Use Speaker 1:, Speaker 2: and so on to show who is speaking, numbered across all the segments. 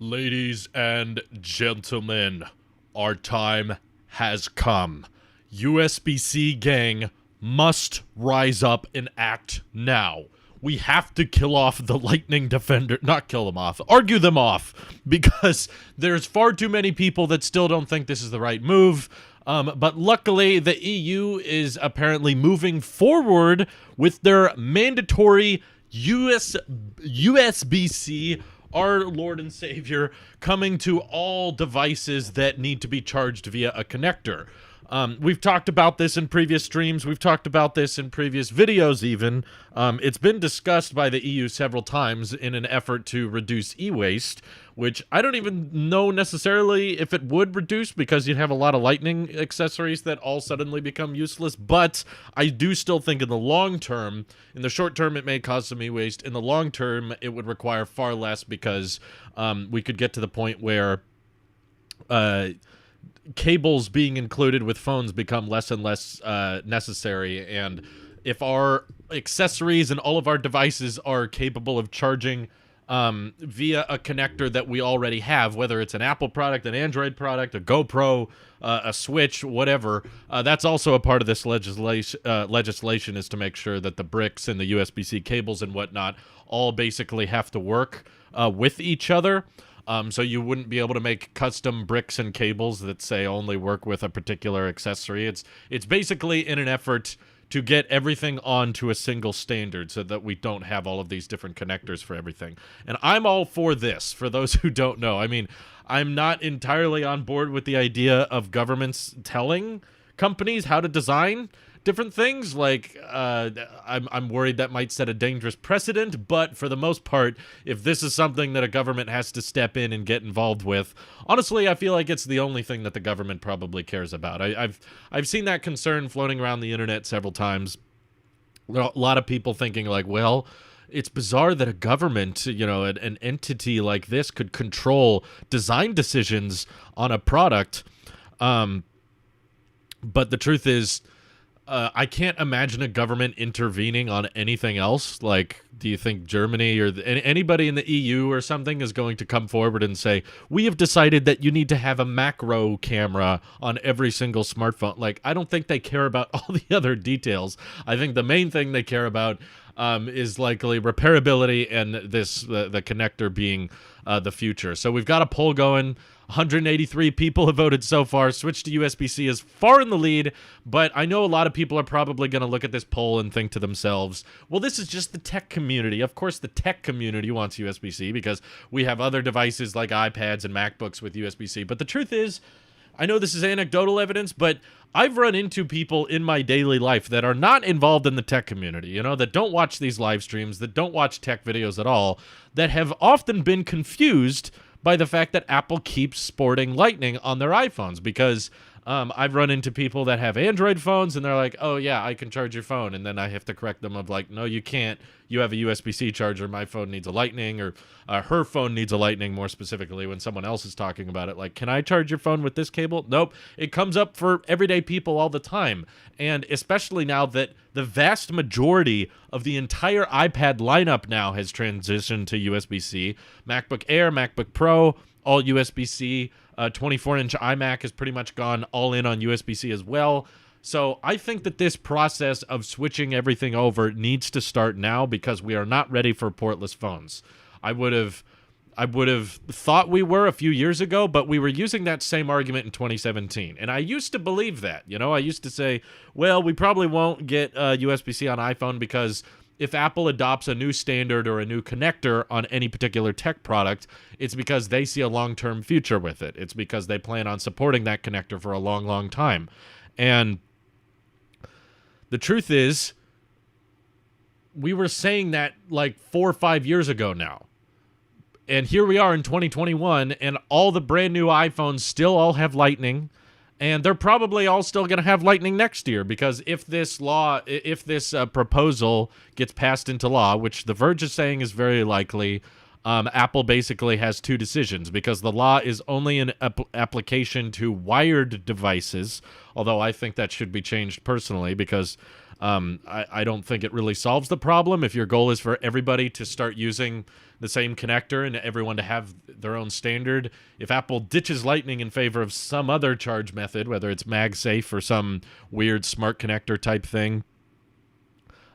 Speaker 1: Ladies and gentlemen, our time has come. USB-C gang must rise up and act now. We have to kill off the Lightning Defender, not kill them off, argue them off, because there's far too many people that still don't think this is the right move. But luckily, the EU is apparently moving forward with their mandatory USB-C, our Lord and Savior, coming to all devices that need to be charged via a connector. We've talked about this in previous streams. We've talked about this in previous videos even. It's been discussed by the EU several times in an effort to reduce e-waste, which I don't even know necessarily if it would reduce, because you'd have a lot of Lightning accessories that all suddenly become useless. But I do still think in the long term, in the short term it may cause some e-waste. In the long term it would require far less, because we could get to the point where cables being included with phones become less and less necessary, and if our accessories and all of our devices are capable of charging via a connector that we already have, whether it's an Apple product, an Android product, a GoPro, a Switch, whatever, that's also a part of this legislation, is to make sure that the bricks and the USB-C cables and whatnot all basically have to work with each other. So you wouldn't be able to make custom bricks and cables that say only work with a particular accessory. It's basically in an effort to get everything onto a single standard so that we don't have all of these different connectors for everything. And I'm all for this, for those who don't know. I mean, I'm not entirely on board with the idea of governments telling companies how to design different things. Like, I'm worried that might set a dangerous precedent, but for the most part, if this is something that a government has to step in and get involved with, honestly, I feel like it's the only thing that the government probably cares about. I've seen that concern floating around the internet several times. A lot of people thinking like, well, it's bizarre that a government, you know, an entity like this could control design decisions on a product. But the truth is, I can't imagine a government intervening on anything else. Like, do you think Germany or anybody in the EU or something is going to come forward and say, we have decided that you need to have a macro camera on every single smartphone? Like, I don't think they care about all the other details. I think the main thing they care about is likely repairability and the connector being the future. So we've got a poll going. 183 people have voted so far. Switch to USB-C is far in the lead, but I know a lot of people are probably going to look at this poll and think to themselves, well, this is just the tech community. Of course, the tech community wants USB-C because we have other devices like iPads and MacBooks with USB-C. But the truth is, I know this is anecdotal evidence, but I've run into people in my daily life that are not involved in the tech community, you know, that don't watch these live streams, that don't watch tech videos at all, that have often been confused by the fact that Apple keeps sporting Lightning on their iPhones, because I've run into people that have Android phones and they're like, oh yeah, I can charge your phone, and then I have to correct them of like, no, you can't, you have a USB-C charger, my phone needs a Lightning, or her phone needs a Lightning, more specifically when someone else is talking about it, like, can I charge your phone with this cable? Nope. It comes up for everyday people all the time, and especially now that the vast majority of the entire iPad lineup now has transitioned to USB-C. MacBook Air, MacBook Pro, all USB-C. 24-inch iMac has pretty much gone all in on USB-C as well. So I think that this process of switching everything over needs to start now, because we are not ready for portless phones. I would have thought we were a few years ago, but we were using that same argument in 2017. And I used to believe that, you know, I used to say, well, we probably won't get USB-C on iPhone because if Apple adopts a new standard or a new connector on any particular tech product, it's because they see a long-term future with it. It's because they plan on supporting that connector for a long, long time. And the truth is, we were saying that like 4 or 5 years ago now. And here we are in 2021, and all the brand new iPhones still all have Lightning. And they're probably all still going to have Lightning next year, because if this proposal gets passed into law, which The Verge is saying is very likely, Apple basically has two decisions, because the law is only an application to wired devices, although I think that should be changed personally, because I don't think it really solves the problem. If your goal is for everybody to start using the same connector and everyone to have their own standard, if Apple ditches Lightning in favor of some other charge method, whether it's MagSafe or some weird smart connector type thing,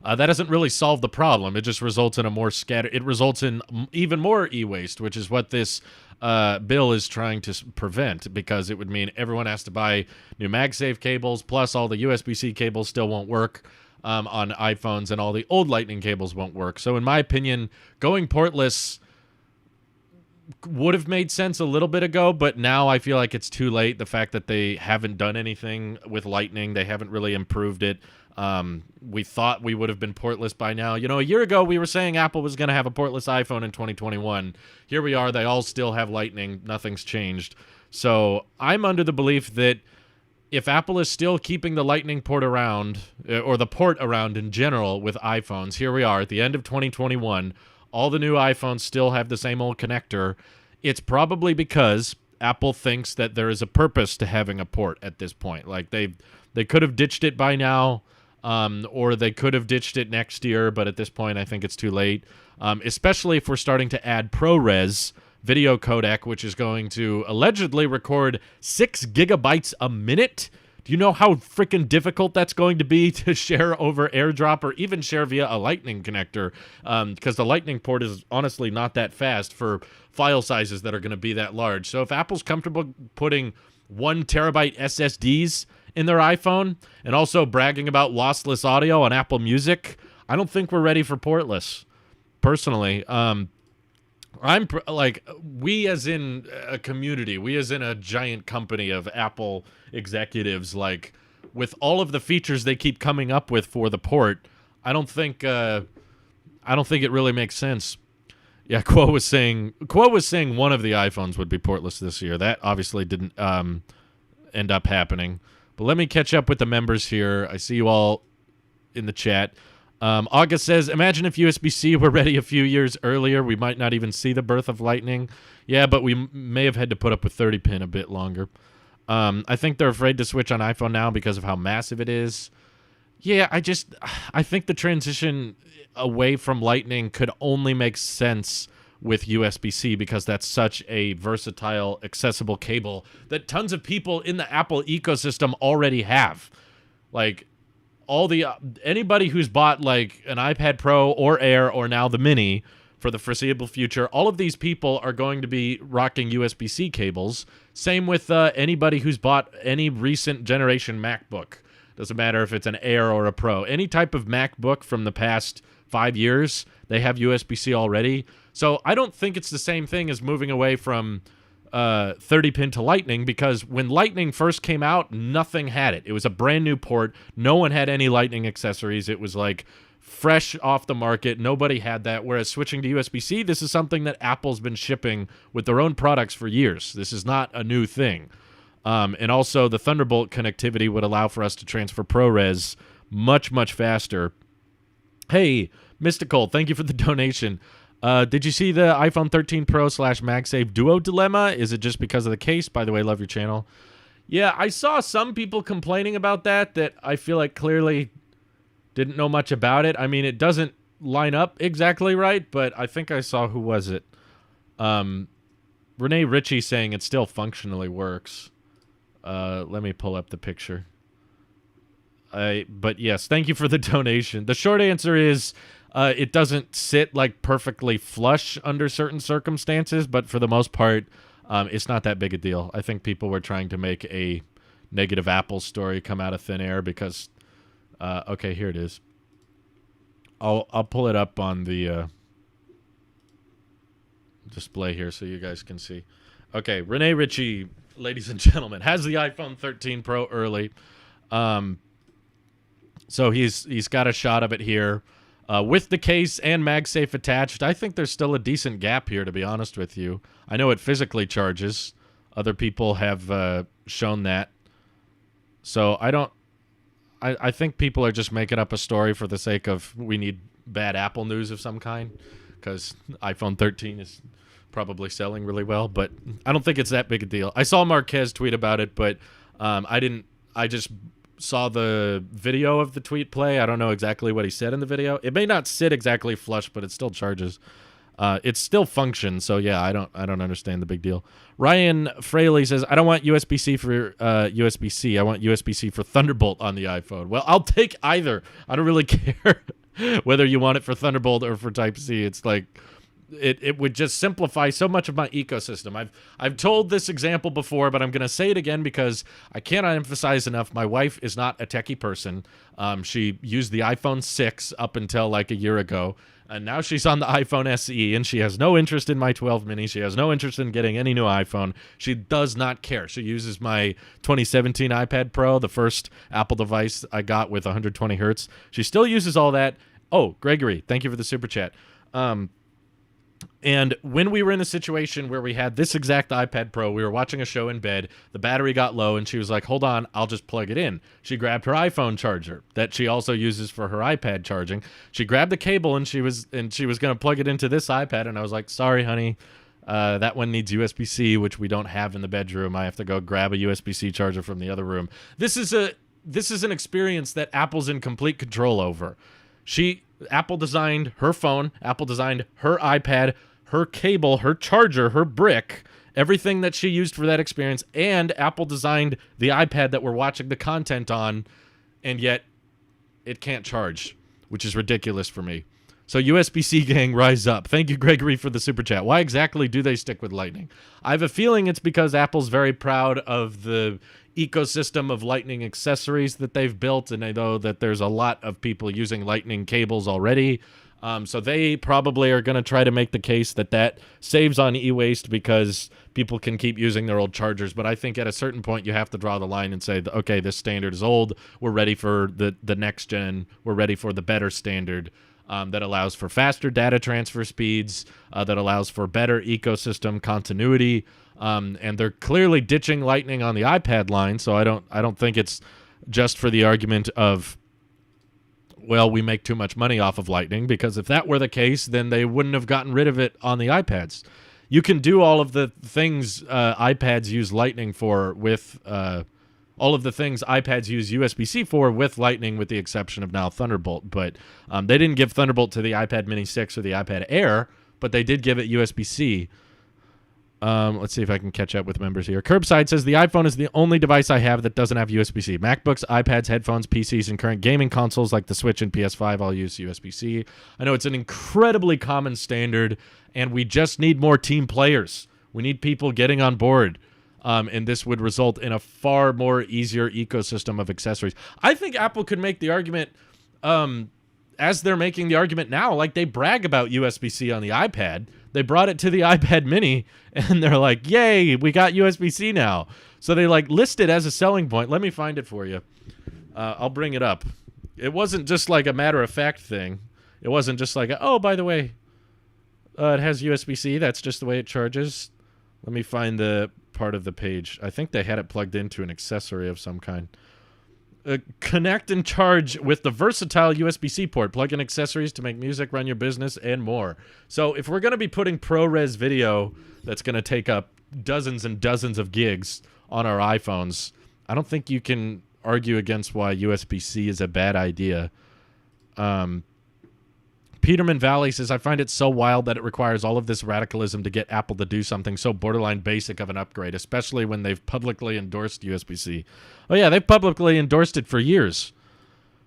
Speaker 1: that doesn't really solve the problem. It just results in a more scatter. It results in even more e-waste, which is what this bill is trying to prevent, because it would mean everyone has to buy new MagSafe cables, plus all the USB-C cables still won't work on iPhones, and all the old Lightning cables won't work. So in my opinion, going portless would have made sense a little bit ago, but now I feel like it's too late. The fact that they haven't done anything with Lightning, they haven't really improved it. We thought we would have been portless by now. You know, a year ago, we were saying Apple was going to have a portless iPhone in 2021. Here we are. They all still have Lightning. Nothing's changed. So I'm under the belief that if Apple is still keeping the Lightning port around, or the port around in general with iPhones, here we are at the end of 2021, all the new iPhones still have the same old connector, it's probably because Apple thinks that there is a purpose to having a port at this point. Like, they could have ditched it by now, or they could have ditched it next year, but at this point I think it's too late, especially if we're starting to add ProRes video codec, which is going to allegedly record 6 gigabytes a minute. Do you know how freaking difficult that's going to be to share over AirDrop, or even share via a Lightning connector? Because the Lightning port is honestly not that fast for file sizes that are going to be that large. So if Apple's comfortable putting 1 terabyte SSDs in their iPhone and also bragging about lossless audio on Apple Music, I don't think we're ready for portless, personally. We as in a community, we as in a giant company of Apple executives, like, with all of the features they keep coming up with for the port, I don't think it really makes sense. Yeah, Quo was saying one of the iPhones would be portless this year. That obviously didn't end up happening. But let me catch up with the members here. I see you all in the chat. August says, imagine if USB-C were ready a few years earlier. We might not even see the birth of Lightning. Yeah, but we may have had to put up with 30-pin a bit longer. I think they're afraid to switch on iPhone now because of how massive it is. Yeah, I think the transition away from Lightning could only make sense with USB-C, because that's such a versatile, accessible cable that tons of people in the Apple ecosystem already have. Like, anybody who's bought like an iPad Pro or Air or now the Mini for the foreseeable future, all of these people are going to be rocking USB-C cables. Same with anybody who's bought any recent generation MacBook. Doesn't matter if it's an Air or a Pro. Any type of MacBook from the past 5 years, they have USB-C already. So I don't think it's the same thing as moving away from 30-pin to Lightning, because when Lightning first came out, nothing had it. It was a brand new port. No one had any Lightning accessories. It was like fresh off the market. Nobody had that. Whereas switching to USB-C, this is something that Apple's been shipping with their own products for years. This is not a new thing. And also the Thunderbolt connectivity would allow for us to transfer ProRes much, much faster. Hey, Mystical, thank you for the donation. Did you see the iPhone 13 Pro / MagSafe Duo dilemma? Is it just because of the case? By the way, love your channel. Yeah, I saw some people complaining about that I feel like clearly didn't know much about it. I mean, it doesn't line up exactly right, but I think I saw, who was it? Renee Ritchie saying it still functionally works. Let me pull up the picture. But yes, thank you for the donation. The short answer is it doesn't sit like perfectly flush under certain circumstances, but for the most part, it's not that big a deal. I think people were trying to make a negative Apple story come out of thin air because, okay, here it is. I'll pull it up on the display here so you guys can see. Okay, Renee Ritchie, ladies and gentlemen, has the iPhone 13 Pro early. So he's got a shot of it here. With the case and MagSafe attached, I think there's still a decent gap here, to be honest with you. I know it physically charges. Other people have shown that. So I think people are just making up a story for the sake of we need bad Apple news of some kind, because iPhone 13 is probably selling really well, but I don't think it's that big a deal. I saw Marquez tweet about it, but I saw the video of the tweet play. I don't know exactly what he said in the video. It may not sit exactly flush, but it still charges. It still functions. So yeah, I don't understand the big deal. Ryan Fraley says, I don't want USB-C for USB-C. I want USB-C for Thunderbolt on the iPhone. Well, I'll take either. I don't really care whether you want it for Thunderbolt or for Type-C. It's like it would just simplify so much of my ecosystem. I've told this example before, but I'm going to say it again because I cannot emphasize enough. My wife is not a techie person. She used the iPhone 6 up until like a year ago, and now she's on the iPhone SE, and she has no interest in my 12 mini. She has no interest in getting any new iPhone. She does not care. She uses my 2017 iPad Pro, the first Apple device I got with 120 hertz. She still uses all that. Oh, Gregory, thank you for the super chat. And when we were in a situation where we had this exact iPad Pro, we were watching a show in bed, the battery got low, and she was like, hold on, I'll just plug it in. She grabbed her iPhone charger that she also uses for her iPad charging. She grabbed the cable, and she was going to plug it into this iPad, and I was like, sorry, honey, that one needs USB-C, which we don't have in the bedroom. I have to go grab a USB-C charger from the other room. This is an experience that Apple's in complete control over. Apple designed her phone, Apple designed her iPad, her cable, her charger, her brick, everything that she used for that experience, and Apple designed the iPad that we're watching the content on, and yet it can't charge, which is ridiculous for me. So USB-C gang, rise up. Thank you, Gregory, for the super chat. Why exactly do they stick with Lightning? I have a feeling it's because Apple's very proud of the ecosystem of Lightning accessories that they've built, and I know that there's a lot of people using Lightning cables already. So they probably are going to try to make the case that saves on e-waste because people can keep using their old chargers. But I think at a certain point you have to draw the line and say, okay, this standard is old. We're ready for the next gen. We're ready for the better standard that allows for faster data transfer speeds, that allows for better ecosystem continuity. And they're clearly ditching Lightning on the iPad line. So I don't think it's just for the argument of, well, we make too much money off of Lightning, because if that were the case, then they wouldn't have gotten rid of it on the iPads. You can do all of the things iPads use Lightning for with all of the things iPads use USB-C for with Lightning, with the exception of now Thunderbolt. But they didn't give Thunderbolt to the iPad Mini 6 or the iPad Air, but they did give it USB-C. Let's see if I can catch up with members here. Curbside says, the iPhone is the only device I have that doesn't have USB-C. MacBooks, iPads, headphones, PCs, and current gaming consoles like the Switch and PS5 all use USB-C. I know it's an incredibly common standard, and we just need more team players. We need people getting on board, and this would result in a far more easier ecosystem of accessories. I think Apple could make the argument, as they're making the argument now, like they brag about USB-C on the iPad. They brought it to the iPad mini, and they're like, yay, we got USB-C now. So they like list it as a selling point. Let me find it for you. I'll bring it up. It wasn't just like a matter-of-fact thing. It wasn't just like, oh, by the way, it has USB-C. That's just the way it charges. Let me find the part of the page. I think they had it plugged into an accessory of some kind. Connect and charge with the versatile USB-C port. Plug in accessories to make music, run your business, and more. So if we're going to be putting ProRes video that's going to take up dozens and dozens of gigs on our iPhones, I don't think you can argue against why USB-C is a bad idea. Peterman Valley says, I find it so wild that it requires all of this radicalism to get Apple to do something so borderline basic of an upgrade, especially when they've publicly endorsed USB-C. Oh yeah, they've publicly endorsed it for years.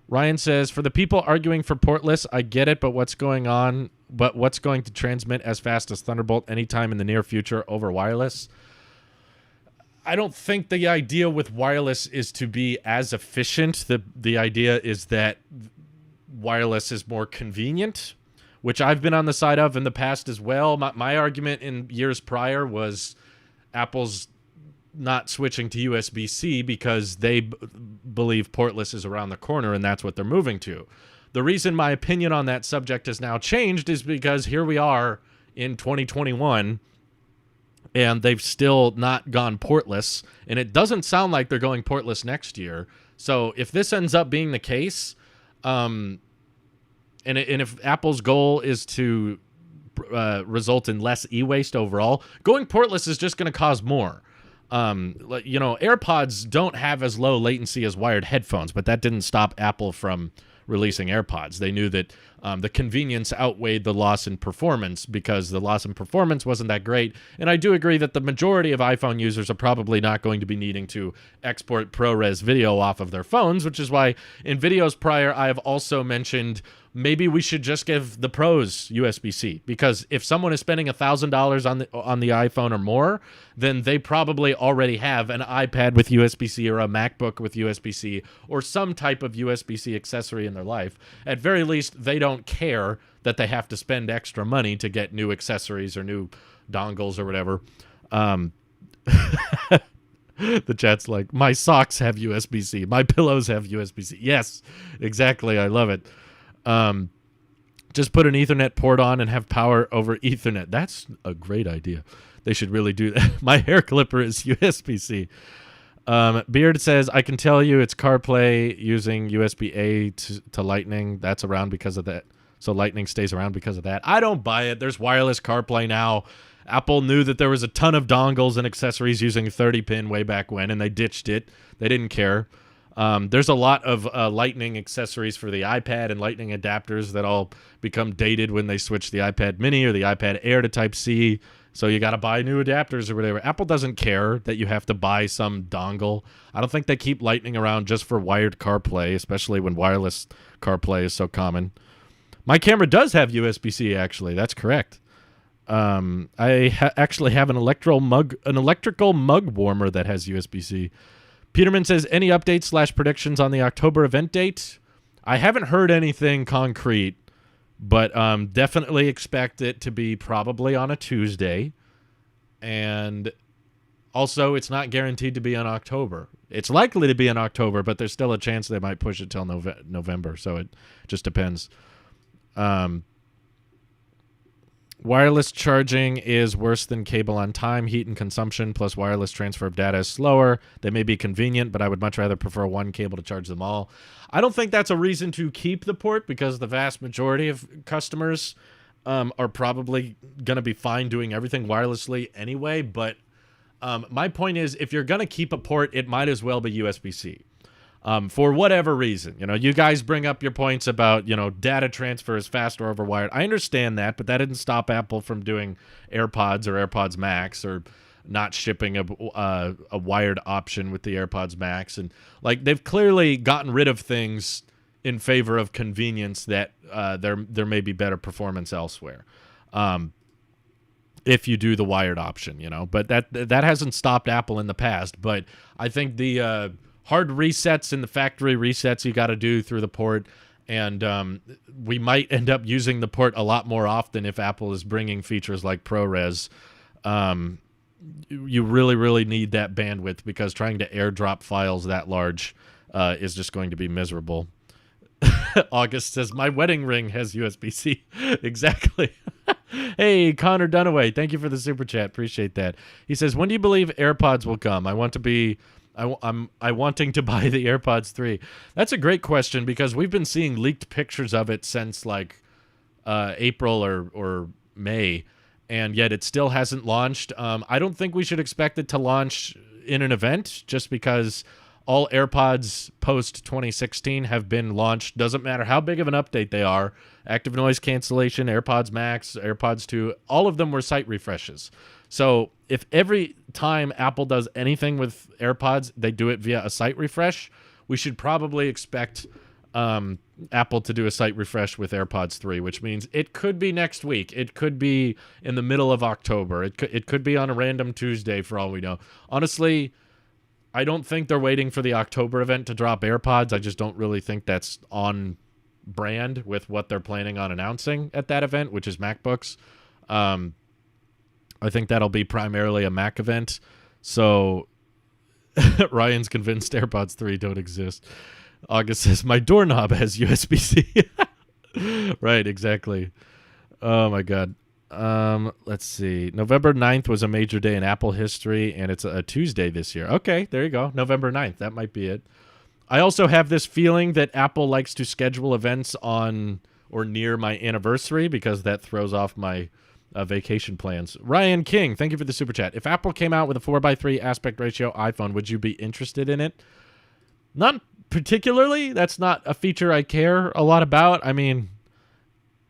Speaker 1: Ryan says, for the people arguing for portless, I get it, but what's going to transmit as fast as Thunderbolt anytime in the near future over wireless? I don't think the idea with wireless is to be as efficient. The idea is that wireless is more convenient, which I've been on the side of in the past as well. My argument in years prior was Apple's not switching to USB-C because they believe portless is around the corner, and that's what they're moving to. The reason my opinion on that subject has now changed is because here we are in 2021, and they've still not gone portless, and it doesn't sound like they're going portless next year. So if this ends up being the case, and if Apple's goal is to result in less e-waste overall, going portless is just going to cause more. AirPods don't have as low latency as wired headphones, but that didn't stop Apple from releasing AirPods. They knew that the convenience outweighed the loss in performance, because the loss in performance wasn't that great. And I do agree that the majority of iPhone users are probably not going to be needing to export ProRes video off of their phones, which is why in videos prior I have also mentioned maybe we should just give the pros USB-C, because if someone is spending $1,000 on the iPhone or more, then they probably already have an iPad with USB-C or a MacBook with USB-C or some type of USB-C accessory in their life. At very least, they don't care that they have to spend extra money to get new accessories or new dongles or whatever. The chat's like, my socks have USB-C, my pillows have USB-C. Yes, exactly. I love it. Just put an Ethernet port on and have power over Ethernet. That's a great idea. They should really do that. My hair clipper is USB-C. Beard says, I can tell you it's CarPlay using USB-A to Lightning. That's around because of that. So Lightning stays around because of that. I don't buy it. There's wireless CarPlay now. Apple knew that there was a ton of dongles and accessories using 30-pin way back when, and they ditched it. They didn't care. There's a lot of Lightning accessories for the iPad and Lightning adapters that all become dated when they switch the iPad mini or the iPad Air to Type-C. So you got to buy new adapters or whatever. Apple doesn't care that you have to buy some dongle. I don't think they keep Lightning around just for wired CarPlay, especially when wireless CarPlay is so common. My camera does have USB-C, actually. That's correct. I actually have an electrical mug warmer that has USB-C. Peterman says, any updates / predictions on the October event date? I haven't heard anything concrete, but definitely expect it to be probably on a Tuesday. And also, it's not guaranteed to be in October. It's likely to be in October, but there's still a chance they might push it till November, so it just depends. Wireless charging is worse than cable on time. Heat and consumption plus wireless transfer of data is slower. They may be convenient, but I would much rather prefer one cable to charge them all. I don't think that's a reason to keep the port, because the vast majority of customers are probably going to be fine doing everything wirelessly anyway. But my point is, if you're going to keep a port, it might as well be USB-C. For whatever reason, you guys bring up your points about, data transfer is faster over wired. I understand that, but that didn't stop Apple from doing AirPods or AirPods Max, or not shipping a wired option with the AirPods Max. And they've clearly gotten rid of things in favor of convenience that there may be better performance elsewhere. If you do the wired option, but that hasn't stopped Apple in the past. But I think the hard resets and the factory resets you got to do through the port, and we might end up using the port a lot more often if Apple is bringing features like ProRes. You really, really need that bandwidth, because trying to airdrop files that large is just going to be miserable. August says, my wedding ring has USB-C. Exactly. Hey, Connor Dunaway, thank you for the super chat. Appreciate that. He says, when do you believe AirPods will come? I'm wanting to buy the AirPods 3. That's a great question, because we've been seeing leaked pictures of it since April or May, and yet it still hasn't launched. I don't think we should expect it to launch in an event, just because all AirPods post 2016 have been launched. Doesn't matter how big of an update they are. Active noise cancellation, AirPods Max, AirPods 2, all of them were site refreshes. So if every time Apple does anything with AirPods, they do it via a site refresh, we should probably expect Apple to do a site refresh with AirPods 3, which means it could be next week. It could be in the middle of October. It could be on a random Tuesday for all we know. Honestly, I don't think they're waiting for the October event to drop AirPods. I just don't really think that's on brand with what they're planning on announcing at that event, which is MacBooks. I think that'll be primarily a Mac event. So Ryan's convinced AirPods 3 don't exist. August says, my doorknob has USB-C. Right, exactly. Oh, my God. Let's see. November 9th was a major day in Apple history, and it's a Tuesday this year. Okay, there you go. November 9th. That might be it. I also have this feeling that Apple likes to schedule events on or near my anniversary, because that throws off my vacation plans. Ryan King, thank you for the super chat. If Apple came out with a 4:3 aspect ratio iPhone, would you be interested in it? Not particularly. That's not a feature I care a lot about. I mean,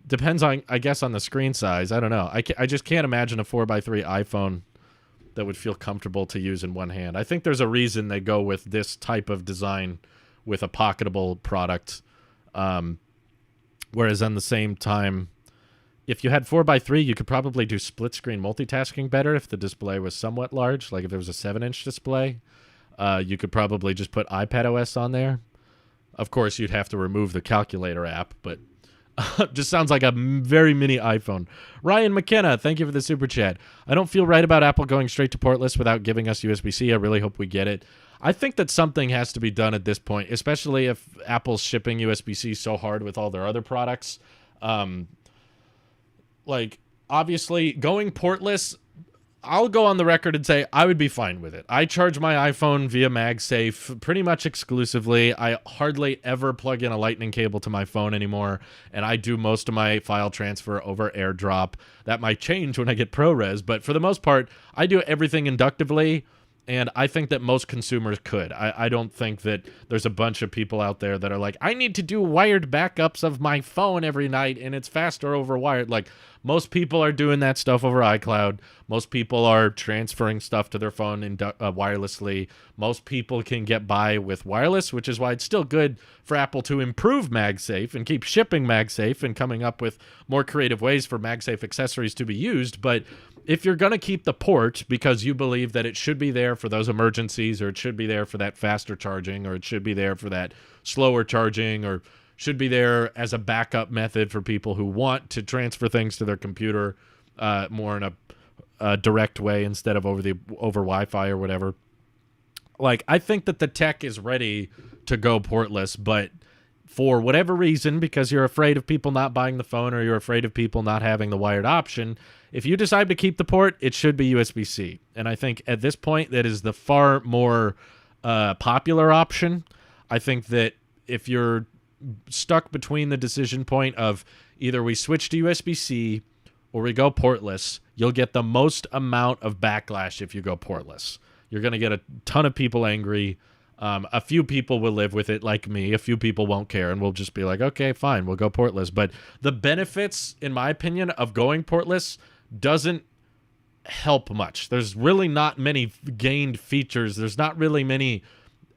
Speaker 1: depends on, I guess, on the screen size. I don't know. I just can't imagine a 4:3 iPhone that would feel comfortable to use in one hand. I think there's a reason they go with this type of design with a pocketable product. Whereas on the same time, if you had 4:3, you could probably do split screen multitasking better if the display was somewhat large. Like if there was a 7-inch display, you could probably just put iPadOS on there. Of course, you'd have to remove the calculator app, but just sounds like a very mini iPhone. Ryan McKenna, thank you for the super chat. I don't feel right about Apple going straight to portless without giving us USB-C. I really hope we get it. I think that something has to be done at this point, especially if Apple's shipping USB-C so hard with all their other products. Like, obviously, going portless, I'll go on the record and say I would be fine with it. I charge my iPhone via MagSafe pretty much exclusively. I hardly ever plug in a lightning cable to my phone anymore, and I do most of my file transfer over AirDrop. That might change when I get ProRes, but for the most part, I do everything inductively, and I think that most consumers could. I don't think that there's a bunch of people out there that are like, I need to do wired backups of my phone every night, and it's faster over wired. Like, most people are doing that stuff over iCloud. Most people are transferring stuff to their phone wirelessly. Most people can get by with wireless, which is why it's still good for Apple to improve MagSafe and keep shipping MagSafe and coming up with more creative ways for MagSafe accessories to be used. But if you're going to keep the port because you believe that it should be there for those emergencies, or it should be there for that faster charging, or it should be there for that slower charging, or should be there as a backup method for people who want to transfer things to their computer more in a direct way instead of over Wi-Fi or whatever. Like, I think that the tech is ready to go portless, but for whatever reason, because you're afraid of people not buying the phone or you're afraid of people not having the wired option, if you decide to keep the port, it should be USB-C. And I think at this point, that is the far more popular option. I think that if you're stuck between the decision point of either we switch to USB-C or we go portless, you'll get the most amount of backlash if you go portless. You're going to get a ton of people angry. A few people will live with it, like me. A few people won't care, and we'll just be like, okay, fine, we'll go portless. But the benefits, in my opinion, of going portless doesn't help much. There's really not many gained features. There's not really many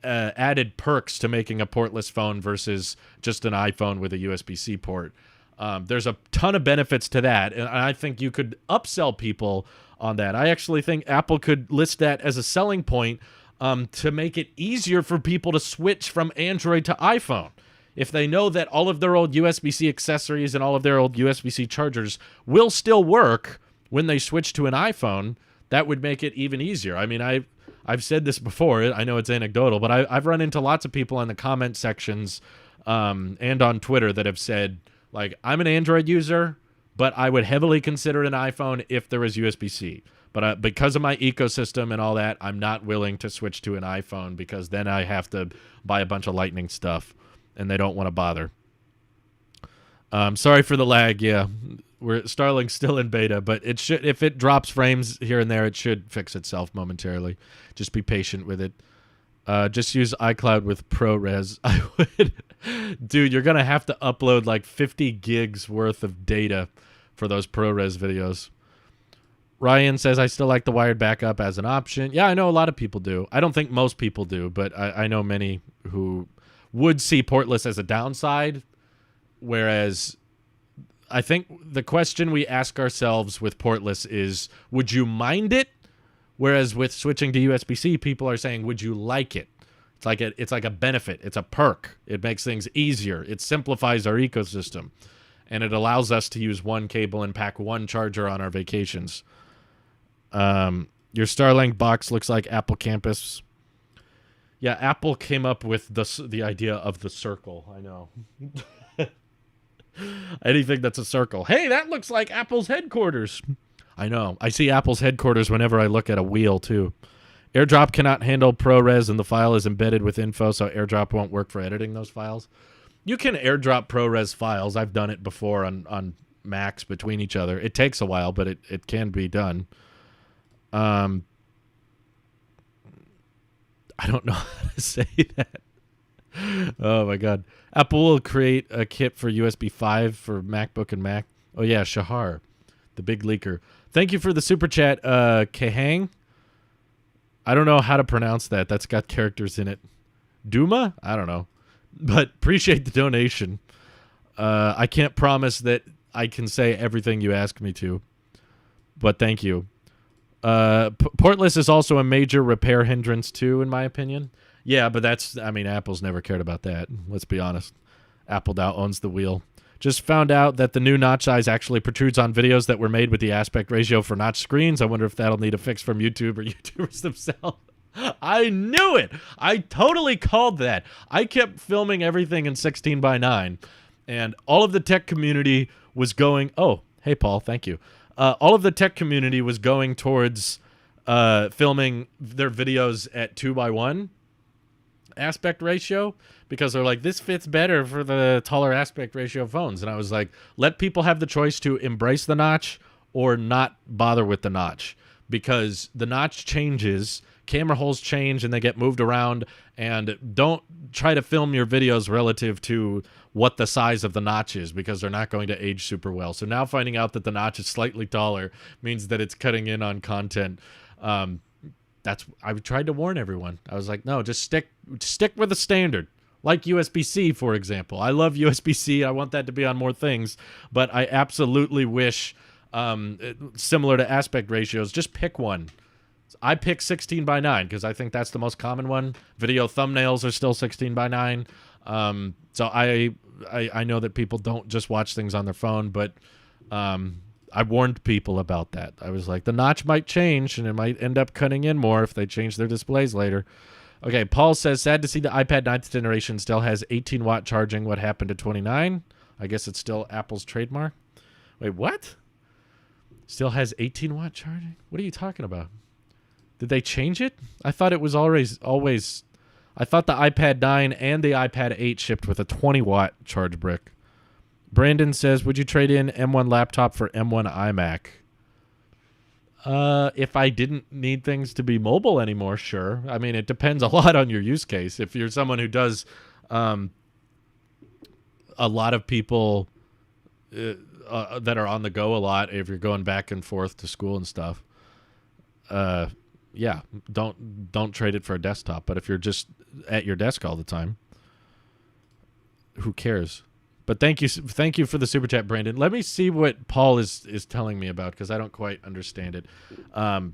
Speaker 1: added perks to making a portless phone versus just an iPhone with a USB-C port. There's a ton of benefits to that, and I think you could upsell people on that. I actually think Apple could list that as a selling point to make it easier for people to switch from Android to iPhone. If they know that all of their old USB-C accessories and all of their old USB-C chargers will still work when they switch to an iPhone, that would make it even easier. I mean, I've said this before. I know it's anecdotal, but I've run into lots of people in the comment sections and on Twitter that have said, like, I'm an Android user, but I would heavily consider an iPhone if there was USB-C. But because of my ecosystem and all that, I'm not willing to switch to an iPhone because then I have to buy a bunch of Lightning stuff, and they don't want to bother. Sorry for the lag. Yeah, Starlink's still in beta, but it should, if it drops frames here and there, it should fix itself momentarily. Just be patient with it. Just use iCloud with ProRes. I would, dude. You're gonna have to upload like 50 gigs worth of data for those ProRes videos. Ryan says, I still like the wired backup as an option. Yeah, I know a lot of people do. I don't think most people do, but I know many who would see portless as a downside, whereas I think the question we ask ourselves with portless is, would you mind it? Whereas with switching to USB-C, people are saying, would you like it? It's like a benefit. It's a perk. It makes things easier. It simplifies our ecosystem, and it allows us to use one cable and pack one charger on our vacations. Your Starlink box looks like Apple Campus. Yeah, Apple came up with the idea of the circle. I know. Anything that's a circle. Hey, that looks like Apple's headquarters. I know. I see Apple's headquarters whenever I look at a wheel, too. AirDrop cannot handle ProRes, and the file is embedded with info, so AirDrop won't work for editing those files. You can AirDrop ProRes files. I've done it before on Macs between each other. It takes a while, but it can be done. I don't know how to say that. Oh my God. Apple will create a kit for USB 5 for MacBook and Mac. Oh yeah, Shahar, the big leaker. Thank you for the super chat, Kahang. I don't know how to pronounce that. That's got characters in it. Duma? I don't know. But appreciate the donation. I can't promise that I can say everything you ask me to, but thank you. Portless is also a major repair hindrance too, in my opinion. Yeah, but Apple's never cared about that. Let's be honest. Apple now owns the wheel. Just found out that the new notch size actually protrudes on videos that were made with the aspect ratio for notch screens. I wonder if that'll need a fix from YouTube or YouTubers themselves. I knew it. I totally called that. I kept filming everything in 16:9, and all of the tech community was going, oh, hey, Paul, thank you. All of the tech community was going towards filming their videos at 2:1 aspect ratio because they're like, this fits better for the taller aspect ratio phones. And I was like, let people have the choice to embrace the notch or not bother with the notch, because the notch changes, camera holes change, and they get moved around. And don't try to film your videos relative to what the size of the notch is, because they're not going to age super well. So now finding out that the notch is slightly taller means that it's cutting in on content. I tried to warn everyone. I was like, no, just stick with the standard. Like USB-C, for example. I love USB-C. I want that to be on more things. But I absolutely wish, similar to aspect ratios, just pick one. I pick 16:9 because I think that's the most common one. Video thumbnails are still 16:9. So I know that people don't just watch things on their phone, but I warned people about that. I was like, the notch might change, and it might end up cutting in more if they change their displays later. Okay, Paul says, sad to see the iPad 9th generation still has 18-watt charging. What happened to 29? I guess it's still Apple's trademark. Wait, what? Still has 18-watt charging? What are you talking about? Did they change it? I thought it was always... I thought the iPad 9 and the iPad 8 shipped with a 20-watt charge brick. Brandon says, would you trade in M1 laptop for M1 iMac? If I didn't need things to be mobile anymore, sure. I mean, it depends a lot on your use case. If you're someone who does a lot of people that are on the go a lot, if you're going back and forth to school and stuff, yeah, don't trade it for a desktop. But if you're just at your desk all the time, who cares? But thank you for the super chat, Brandon. Let me see what Paul is telling me about, because I don't quite understand it. Oh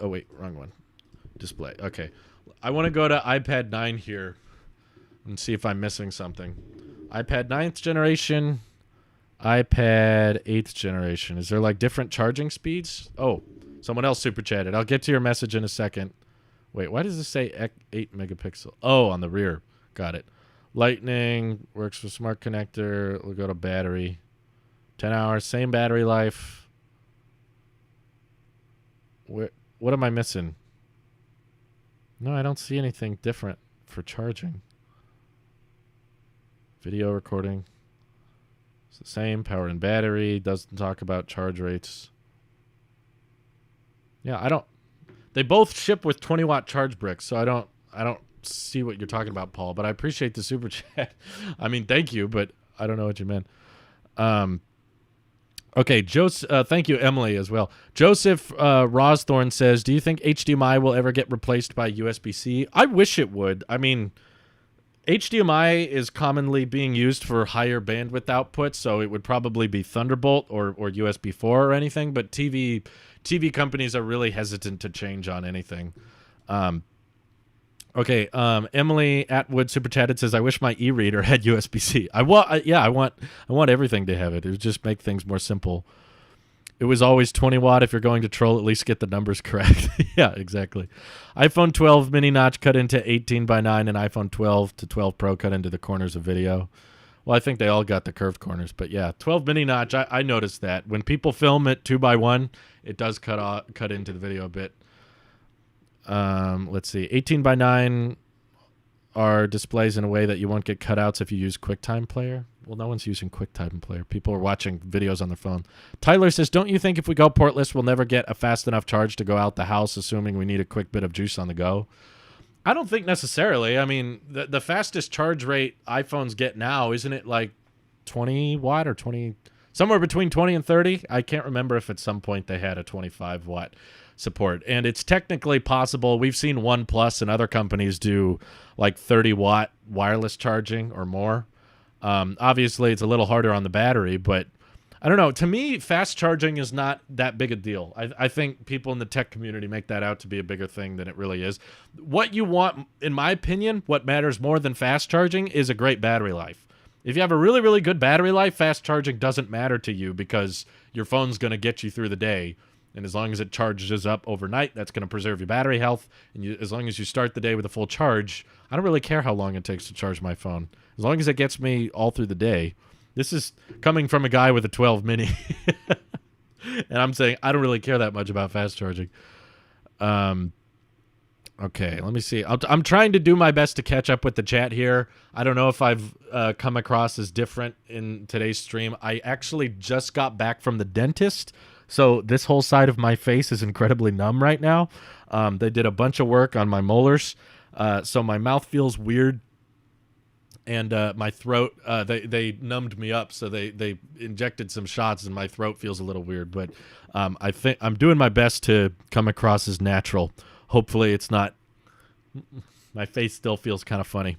Speaker 1: wait, wrong one. Display. Okay, I want to go to iPad 9 here and see if I'm missing something. iPad 9th generation, iPad 8th generation. Is there like different charging speeds? Oh, someone else super chatted. I'll get to your message in a second. Wait, why does this say 8 megapixel? Oh, on the rear. Got it. Lightning works for smart connector. We'll go to battery. 10 hours, same battery life. What am I missing? No, I don't see anything different for charging. Video recording. It's the same. Power and battery. Doesn't talk about charge rates. Yeah, I don't. They both ship with 20-watt charge bricks, so I don't see what you're talking about, Paul, but I appreciate the super chat. I mean, thank you, but I don't know what you meant. Okay, thank you, Emily, as well. Joseph Rosthorn says, do you think HDMI will ever get replaced by USB-C? I wish it would. I mean, HDMI is commonly being used for higher bandwidth output, so it would probably be Thunderbolt or USB 4 or anything, but TV companies are really hesitant to change on anything. Okay, Emily Atwood super chatted says, I wish my e-reader had USB-C. I want everything to have it. It would just make things more simple. It was always 20 watt. If you're going to troll, at least get the numbers correct. Yeah, exactly. iPhone 12 mini notch cut into 18:9, and iPhone 12 to 12 Pro cut into the corners of video. Well, I think they all got the curved corners, but yeah, 12 mini notch. I noticed that when people film it 2:1, it does cut into the video a bit. Let's see. 18:9 are displays in a way that you won't get cutouts if you use QuickTime Player. Well, no one's using QuickTime Player. People are watching videos on their phone. Tyler says, don't you think if we go portless, we'll never get a fast enough charge to go out the house, assuming we need a quick bit of juice on the go? I don't think necessarily. I mean, the fastest charge rate iPhones get now, isn't it like 20 watt or 20, somewhere between 20 and 30? I can't remember if at some point they had a 25 watt support. And it's technically possible. We've seen OnePlus and other companies do like 30 watt wireless charging or more. Obviously, it's a little harder on the battery, but I don't know. To me, fast charging is not that big a deal. I think people in the tech community make that out to be a bigger thing than it really is. What you want, in my opinion, what matters more than fast charging is a great battery life. If you have a really, really good battery life, fast charging doesn't matter to you because your phone's going to get you through the day. And as long as it charges up overnight, that's going to preserve your battery health. And as long as you start the day with a full charge, I don't really care how long it takes to charge my phone. As long as it gets me all through the day. This is coming from a guy with a 12 mini. And I'm saying I don't really care that much about fast charging. Okay, let me see. I'm trying to do my best to catch up with the chat here. I don't know if I've come across as different in today's stream. I actually just got back from the dentist. So this whole side of my face is incredibly numb right now. They did a bunch of work on my molars. So my mouth feels weird. And my throat, they numbed me up. So they injected some shots and my throat feels a little weird. But I think I'm doing my best to come across as natural. Hopefully it's not. My face still feels kind of funny.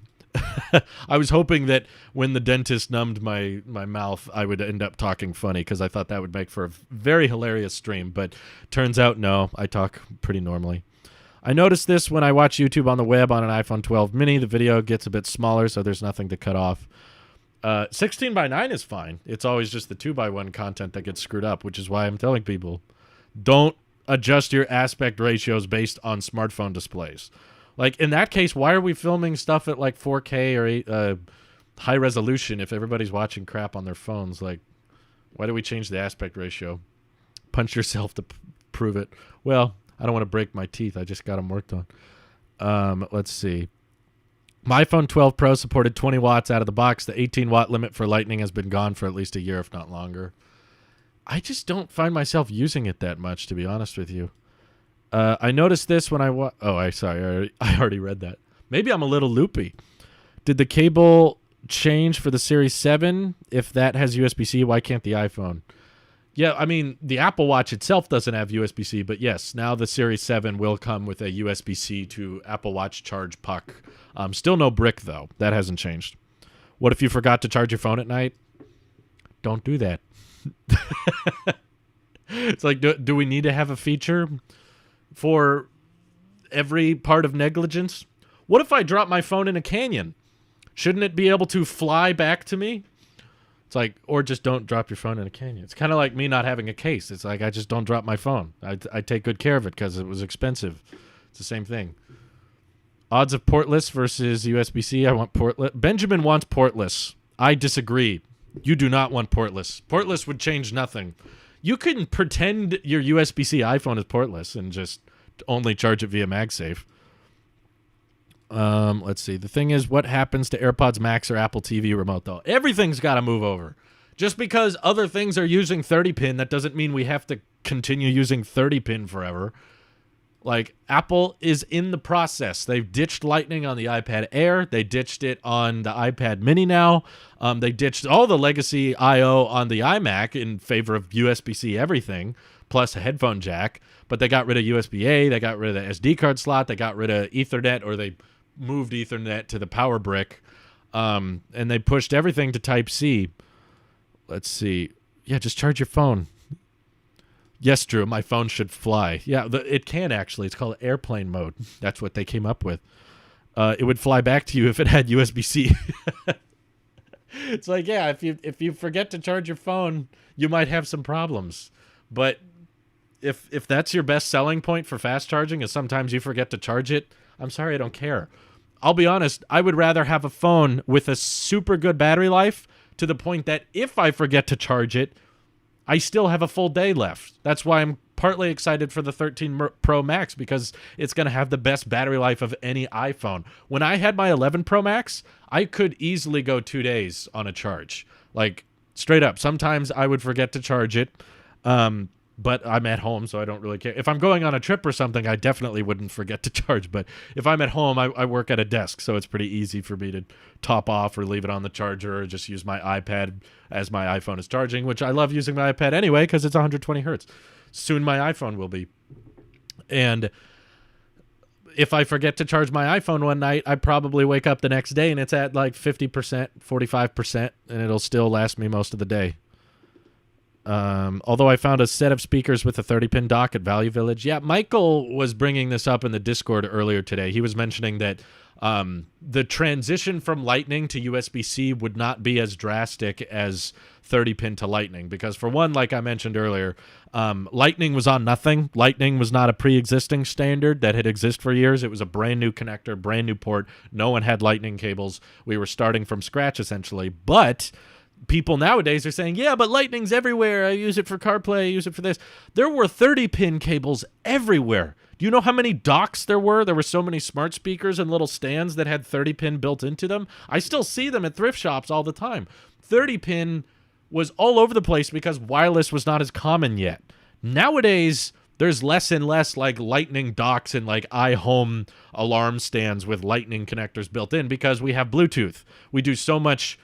Speaker 1: I was hoping that when the dentist numbed my mouth, I would end up talking funny because I thought that would make for a very hilarious stream. But turns out, no, I talk pretty normally. I noticed this when I watch YouTube on the web on an iPhone 12 mini. The video gets a bit smaller, so there's nothing to cut off. 16:9 is fine. It's always just the 2:1 content that gets screwed up, which is why I'm telling people, don't adjust your aspect ratios based on smartphone displays. Like, in that case, why are we filming stuff at, like, 4K or high resolution if everybody's watching crap on their phones? Like, why do we change the aspect ratio? Punch yourself to prove it. Well, I don't want to break my teeth. I just got them worked on. Let's see. My iPhone 12 Pro supported 20 watts out of the box. The 18-watt limit for Lightning has been gone for at least a year, if not longer. I just don't find myself using it that much, to be honest with you. I noticed this when I I already read that. Maybe I'm a little loopy. Did the cable change for the Series 7? If that has USB-C, why can't the iPhone? Yeah, I mean, the Apple Watch itself doesn't have USB-C, but yes, now the Series 7 will come with a USB-C to Apple Watch charge puck. Still no brick, though. That hasn't changed. What if you forgot to charge your phone at night? Don't do that. It's like, do we need to have a feature for every part of negligence? What if I drop my phone in a canyon? Shouldn't it be able to fly back to me? It's like, or just don't drop your phone in a canyon. It's kind of like me not having a case. It's like I just don't drop my phone. I take good care of it because it was expensive. It's the same thing. Odds of portless versus USB-C. I want portless. Benjamin wants portless. I disagree. You do not want portless. Portless would change nothing. You can pretend your USB-C iPhone is portless and just only charge it via MagSafe. Let's see. The thing is, what happens to AirPods Max or Apple TV remote, though? Everything's got to move over. Just because other things are using 30-pin, that doesn't mean we have to continue using 30-pin forever. Like, Apple is in the process. They've ditched Lightning on the iPad Air. They ditched it on the iPad Mini now. They ditched all the legacy I/O on the iMac in favor of USB-C everything, plus a headphone jack. But they got rid of USB-A. They got rid of the SD card slot. They got rid of Ethernet, or they moved Ethernet to the power brick. And they pushed everything to Type-C. Let's see. Yeah, just charge your phone. Yes, Drew, my phone should fly. Yeah, it can actually. It's called airplane mode. That's what they came up with. It would fly back to you if it had USB-C. It's like, yeah, if you forget to charge your phone, you might have some problems. But if that's your best selling point for fast charging is sometimes you forget to charge it, I'm sorry, I don't care. I'll be honest, I would rather have a phone with a super good battery life to the point that if I forget to charge it, I still have a full day left. That's why I'm partly excited for the 13 Pro Max, because it's going to have the best battery life of any iPhone. When I had my 11 Pro Max, I could easily go 2 days on a charge. Like, straight up. Sometimes I would forget to charge it, but I'm at home, so I don't really care. If I'm going on a trip or something, I definitely wouldn't forget to charge. But if I'm at home, I work at a desk, so it's pretty easy for me to top off or leave it on the charger or just use my iPad as my iPhone is charging, which I love using my iPad anyway because it's 120 hertz. Soon my iPhone will be. And if I forget to charge my iPhone one night, I probably wake up the next day and it's at like 50%, 45%, and it'll still last me most of the day. Although I found a set of speakers with a 30-pin dock at Value Village. Yeah, Michael was bringing this up in the Discord earlier today. He was mentioning that the transition from Lightning to USB-C would not be as drastic as 30-pin to Lightning. Because for one, like I mentioned earlier, Lightning was on nothing. Lightning was not a pre-existing standard that had existed for years. It was a brand new connector, brand new port. No one had Lightning cables. We were starting from scratch, essentially. But people nowadays are saying, yeah, but Lightning's everywhere. I use it for CarPlay. I use it for this. There were 30-pin cables everywhere. Do you know how many docks there were? There were so many smart speakers and little stands that had 30-pin built into them. I still see them at thrift shops all the time. 30-pin was all over the place because wireless was not as common yet. Nowadays, there's less and less like Lightning docks and like iHome alarm stands with Lightning connectors built in because we have Bluetooth. We do so much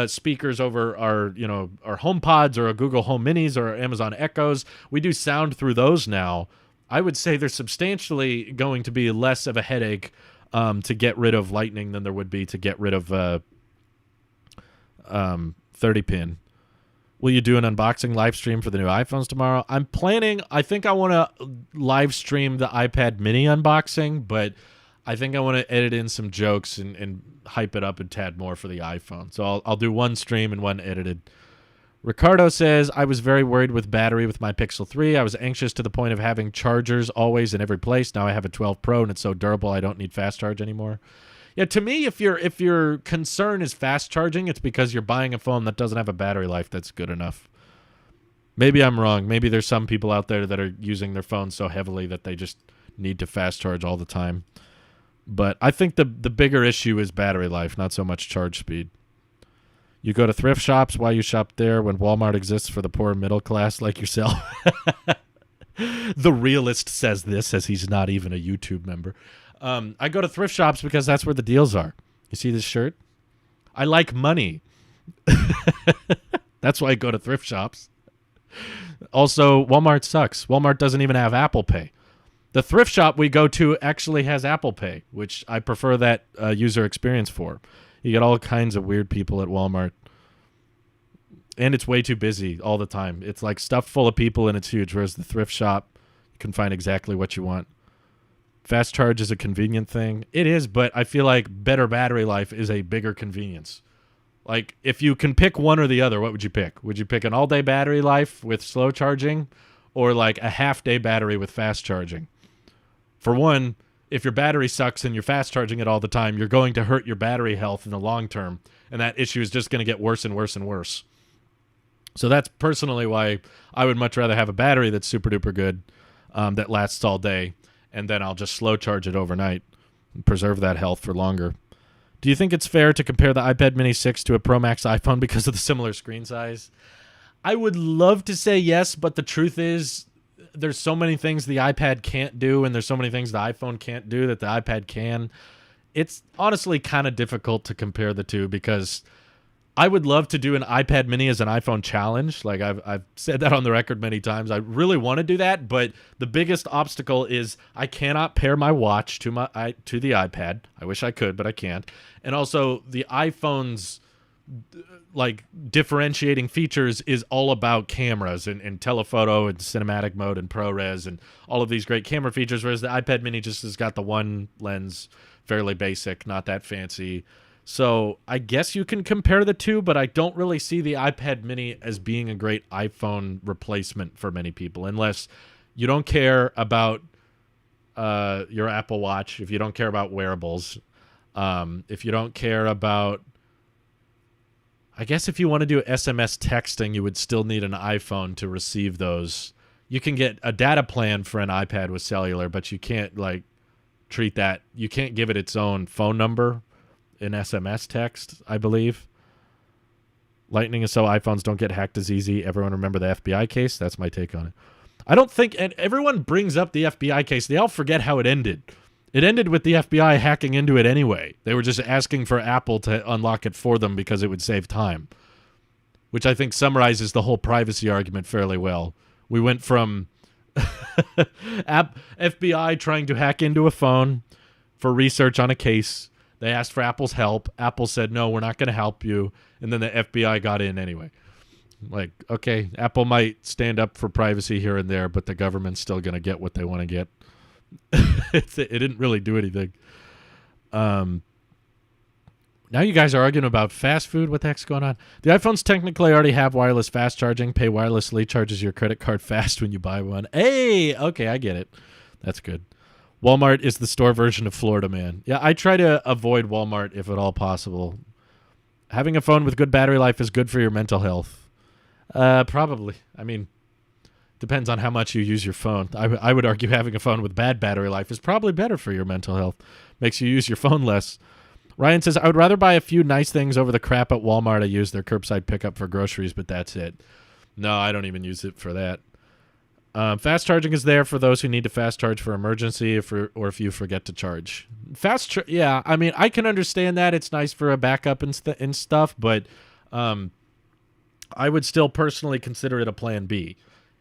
Speaker 1: speakers over our HomePods or our Google Home Minis or our Amazon Echoes. We do sound through those now. I would say there's substantially going to be less of a headache to get rid of Lightning than there would be to get rid of 30-pin. Will you do an unboxing live stream for the new iPhones tomorrow? I'm planning. I think I want to live stream the iPad mini unboxing, but I think I want to edit in some jokes and hype it up a tad more for the iPhone. So I'll do one stream and one edited. Ricardo says, I was very worried with battery with my Pixel 3. I was anxious to the point of having chargers always in every place. Now I have a 12 Pro and it's so durable I don't need fast charge anymore. Yeah, to me, if your concern is fast charging, it's because you're buying a phone that doesn't have a battery life that's good enough. Maybe I'm wrong. Maybe there's some people out there that are using their phones so heavily that they just need to fast charge all the time. But I think the bigger issue is battery life, not so much charge speed. You go to thrift shops. Why you shop there when Walmart exists for the poor middle class like yourself? The realist says this as he's not even a YouTube member. I go to thrift shops because that's where the deals are. You see this shirt? I like money. That's why I go to thrift shops. Also, Walmart sucks. Walmart doesn't even have Apple Pay. The thrift shop we go to actually has Apple Pay, which I prefer that user experience for. You get all kinds of weird people at Walmart. And it's way too busy all the time. It's like stuffed full of people and it's huge, whereas the thrift shop, you can find exactly what you want. Fast charge is a convenient thing. It is, but I feel like better battery life is a bigger convenience. Like, if you can pick one or the other, what would you pick? Would you pick an all-day battery life with slow charging or like a half-day battery with fast charging? For one, if your battery sucks and you're fast charging it all the time, you're going to hurt your battery health in the long term, and that issue is just going to get worse and worse and worse. So that's personally why I would much rather have a battery that's super-duper good, that lasts all day, and then I'll just slow charge it overnight and preserve that health for longer. Do you think it's fair to compare the iPad Mini 6 to a Pro Max iPhone because of the similar screen size? I would love to say yes, but the truth is there's so many things the iPad can't do, and there's so many things the iPhone can't do that the iPad can. It's honestly kind of difficult to compare the two because I would love to do an iPad Mini as an iPhone challenge. Like I've said that on the record many times. I really want to do that, but the biggest obstacle is I cannot pair my watch to the iPad. I wish I could, but I can't. And also the iPhone's like differentiating features is all about cameras and telephoto and cinematic mode and ProRes and all of these great camera features, whereas the iPad Mini just has got the one lens, fairly basic, not that fancy. So I guess you can compare the two, but I don't really see the iPad Mini as being a great iPhone replacement for many people, unless you don't care about your Apple Watch, if you don't care about wearables, if you don't care about, I guess if you want to do SMS texting, you would still need an iPhone to receive those. You can get a data plan for an iPad with cellular, but you can't like treat that. You can't give it its own phone number in SMS text, I believe. Lightning is so iPhones don't get hacked as easy. Everyone remember the FBI case? That's my take on it. I don't think, and everyone brings up the FBI case. They all forget how it ended. It ended with the FBI hacking into it anyway. They were just asking for Apple to unlock it for them because it would save time, which I think summarizes the whole privacy argument fairly well. We went from FBI trying to hack into a phone for research on a case. They asked for Apple's help. Apple said, no, we're not going to help you. And then the FBI got in anyway. Like, okay, Apple might stand up for privacy here and there, but the government's still going to get what they want to get. It didn't really do anything. Now you guys are arguing about fast food. What the heck's going on? The iPhones technically already have wireless fast charging. Pay wirelessly, charges your credit card fast when you buy one. Hey, okay, I get it. That's good. Walmart is the store version of Florida Man. Yeah, I try to avoid Walmart if at all possible. Having a phone with good battery life is good for your mental health. Probably. I mean, depends on how much you use your phone. I would argue having a phone with bad battery life is probably better for your mental health. Makes you use your phone less. Ryan says, I would rather buy a few nice things over the crap at Walmart. I use their curbside pickup for groceries, but that's it. No, I don't even use it for that. Fast charging is there for those who need to fast charge for emergency or if you forget to charge. Yeah, I mean, I can understand that. It's nice for a backup and stuff, but I would still personally consider it a plan B.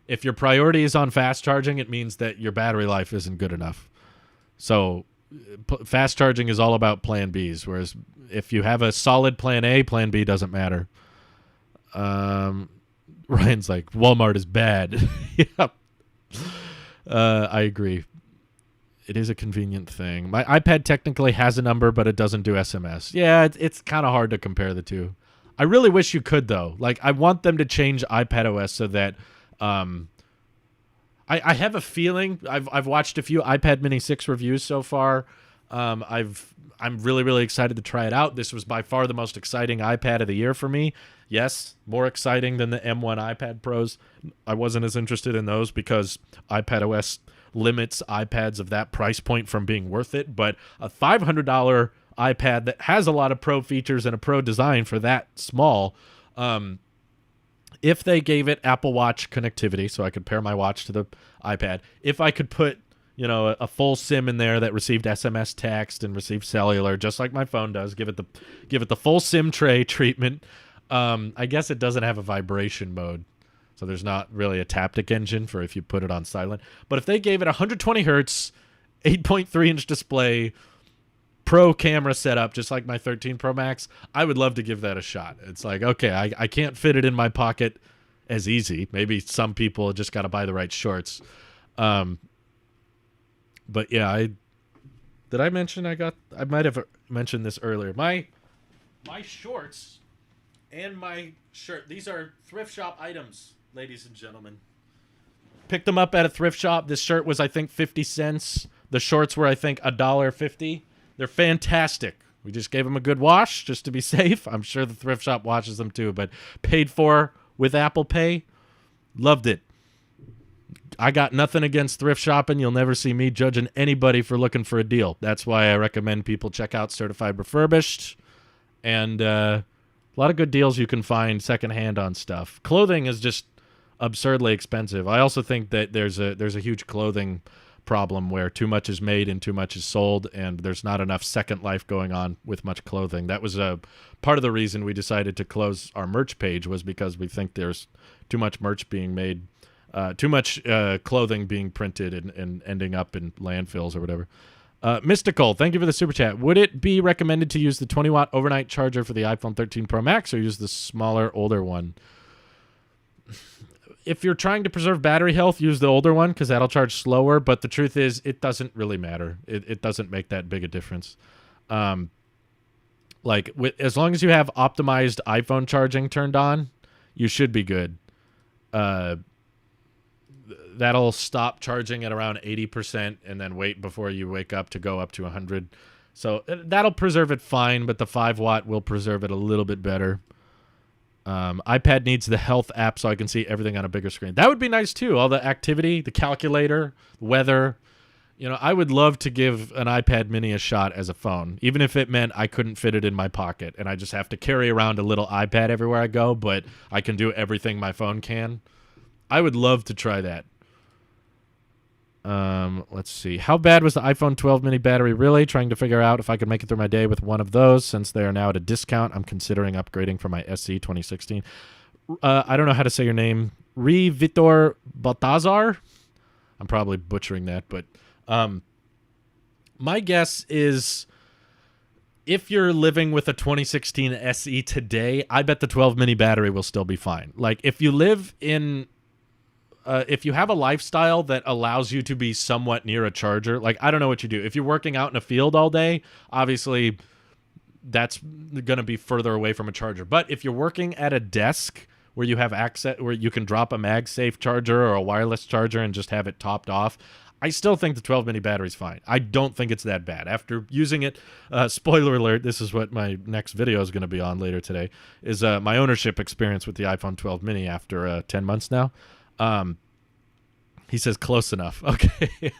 Speaker 1: If your priority is on fast charging, it means that your battery life isn't good enough. So fast charging is all about plan Bs, whereas if you have a solid plan A, plan B doesn't matter. Ryan's like, Walmart is bad. Yeah. I agree. It is a convenient thing. My iPad technically has a number, but it doesn't do SMS. Yeah, it's kind of hard to compare the two. I really wish you could, though. Like, I want them to change iPadOS so that I have a feeling. I've watched a few iPad Mini 6 reviews so far. I'm really, really excited to try it out. This was by far the most exciting iPad of the year for me. Yes, more exciting than the M1 iPad Pros. I wasn't as interested in those because iPadOS limits iPads of that price point from being worth it. But a $500 iPad that has a lot of pro features and a pro design for that small, if they gave it Apple Watch connectivity, so I could pair my watch to the iPad, if I could put a full SIM in there that received SMS text and received cellular, just like my phone does, give it the full SIM tray treatment. I guess it doesn't have a vibration mode, so there's not really a taptic engine for if you put it on silent. But if they gave it 120 hertz, 8.3-inch display, pro camera setup, just like my 13 Pro Max, I would love to give that a shot. It's like, okay, I can't fit it in my pocket as easy. Maybe some people just got to buy the right shorts. But yeah, did I mention I might have mentioned this earlier. My shorts and my shirt, these are thrift shop items, ladies and gentlemen. Picked them up at a thrift shop. This shirt was, I think, 50 cents. The shorts were, I think, $1.50. They're fantastic. We just gave them a good wash just to be safe. I'm sure the thrift shop washes them too, but paid for with Apple Pay. Loved it. I got nothing against thrift shopping. You'll never see me judging anybody for looking for a deal. That's why I recommend people check out Certified Refurbished. And a lot of good deals you can find secondhand on stuff. Clothing is just absurdly expensive. I also think that there's a huge clothing problem where too much is made and too much is sold, and there's not enough second life going on with much clothing. That was a part of the reason we decided to close our merch page, was because we think there's too much merch being made, too much clothing being printed and ending up in landfills or whatever. Mystical, thank you for the super chat. Would it be recommended to use the 20-watt overnight charger for the iPhone 13 Pro Max or use the smaller, older one? If you're trying to preserve battery health, use the older one because that'll charge slower. But the truth is, it doesn't really matter. It doesn't make that big a difference. As long as you have optimized iPhone charging turned on, you should be good. That'll stop charging at around 80% and then wait before you wake up to go up to 100. So that'll preserve it fine, but the 5-watt will preserve it a little bit better. iPad needs the health app so I can see everything on a bigger screen. That would be nice too. All the activity, the calculator, weather. You know, I would love to give an iPad mini a shot as a phone, even if it meant I couldn't fit it in my pocket and I just have to carry around a little iPad everywhere I go, but I can do everything my phone can. I would love to try that. Let's see. How bad was the iPhone 12 mini battery really? Trying to figure out if I could make it through my day with one of those. Since they are now at a discount, I'm considering upgrading from my SE 2016. I don't know how to say your name. Vitor Baltazar? I'm probably butchering that, but my guess is if you're living with a 2016 SE today, I bet the 12 mini battery will still be fine. Like, if you live in... if you have a lifestyle that allows you to be somewhat near a charger, like, I don't know what you do. If you're working out in a field all day, obviously that's going to be further away from a charger. But if you're working at a desk where you have access, where you can drop a MagSafe charger or a wireless charger and just have it topped off, I still think the 12 mini battery is fine. I don't think it's that bad. After using it, spoiler alert, this is what my next video is going to be on later today, is my ownership experience with the iPhone 12 mini after 10 months now. He says close enough. Okay.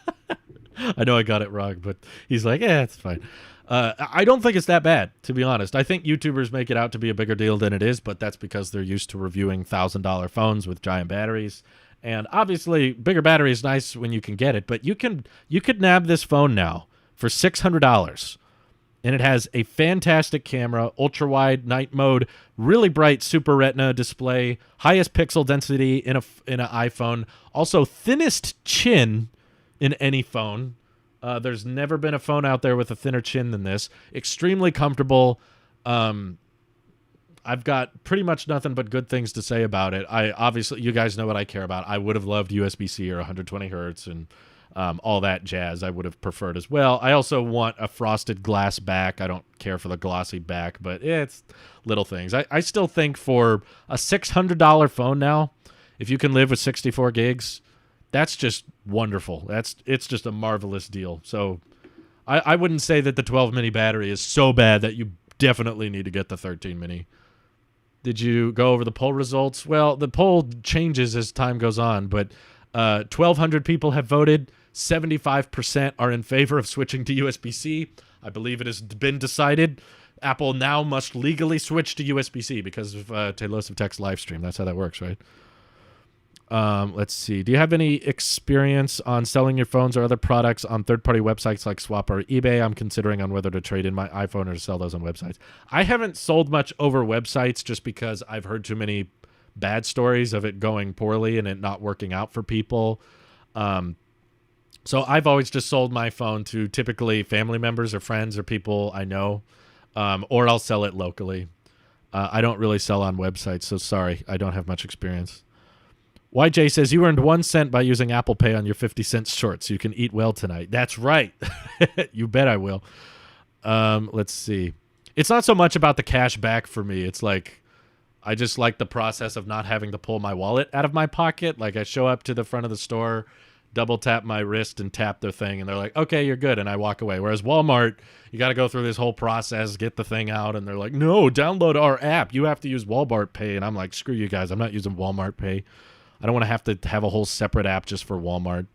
Speaker 1: I know I got it wrong, but he's like, yeah, it's fine. I don't think it's that bad, to be honest. I think YouTubers make it out to be a bigger deal than it is, but that's because they're used to reviewing $1,000 phones with giant batteries. And obviously, bigger battery is nice when you can get it, but you could nab this phone now for $600. And it has a fantastic camera, ultra-wide night mode, really bright Super Retina display, highest pixel density in an iPhone, also thinnest chin in any phone. There's never been a phone out there with a thinner chin than this. Extremely comfortable. I've got pretty much nothing but good things to say about it. Obviously, you guys know what I care about. I would have loved USB-C or 120 hertz and all that jazz. I would have preferred as well. I also want a frosted glass back. I don't care for the glossy back, but it's little things. I still think for a $600 phone now, if you can live with 64 gigs, that's just wonderful. It's just a marvelous deal. So I wouldn't say that the 12 mini battery is so bad that you definitely need to get the 13 mini. Did you go over the poll results? Well, the poll changes as time goes on, but 1,200 people have voted. 75% are in favor of switching to USB-C. I believe it has been decided. Apple now must legally switch to USB-C because of Tailosive Tech's live stream. That's how that works, right? Let's see. Do you have any experience on selling your phones or other products on third-party websites like Swap or eBay? I'm considering on whether to trade in my iPhone or to sell those on websites. I haven't sold much over websites just because I've heard too many bad stories of it going poorly and it not working out for people. So I've always just sold my phone to typically family members or friends or people I know, or I'll sell it locally. I don't really sell on websites, so sorry, I don't have much experience. YJ says, you earned 1 cent by using Apple Pay on your 50-cent short, so you can eat well tonight. That's right. You bet I will. Let's see. It's not so much about the cash back for me. It's like, I just like the process of not having to pull my wallet out of my pocket. Like, I show up to the front of the store, double tap my wrist and tap their thing, and they're like, okay, you're good, and I walk away. Whereas Walmart, you got to go through this whole process, get the thing out, and they're like, no, download our app. You have to use Walmart Pay. And I'm like, screw you guys. I'm not using Walmart Pay. I don't want to have a whole separate app just for Walmart.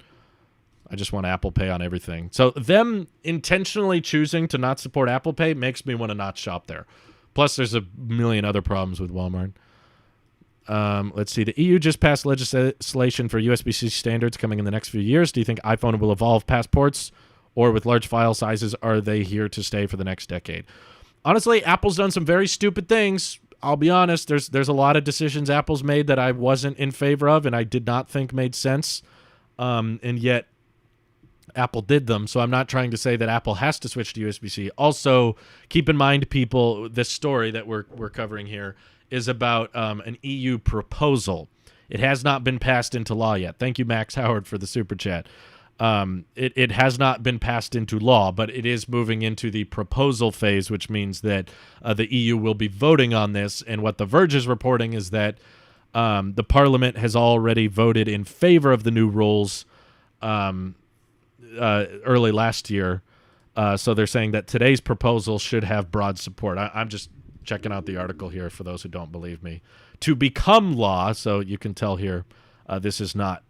Speaker 1: I just want Apple Pay on everything. So them intentionally choosing to not support Apple Pay makes me want to not shop there. Plus, there's a million other problems with Walmart. Let's see. The EU just passed legislation for USB-C standards coming in the next few years. Do you think iPhone will evolve past ports? Or with large file sizes, are they here to stay for the next decade? Honestly, Apple's done some very stupid things. I'll be honest, there's a lot of decisions Apple's made that I wasn't in favor of and I did not think made sense. And yet Apple did them. So I'm not trying to say that Apple has to switch to USB-C. Also, keep in mind, people, this story that we're covering here is about an EU proposal. It has not been passed into law yet. Thank you, Max Howard, for the super chat. It has not been passed into law, but it is moving into the proposal phase, which means that the EU will be voting on this. And what The Verge is reporting is that the Parliament has already voted in favor of the new rules early last year. So they're saying that today's proposal should have broad support. I'm just checking out the article here for those who don't believe me. To become law, so you can tell here, this is not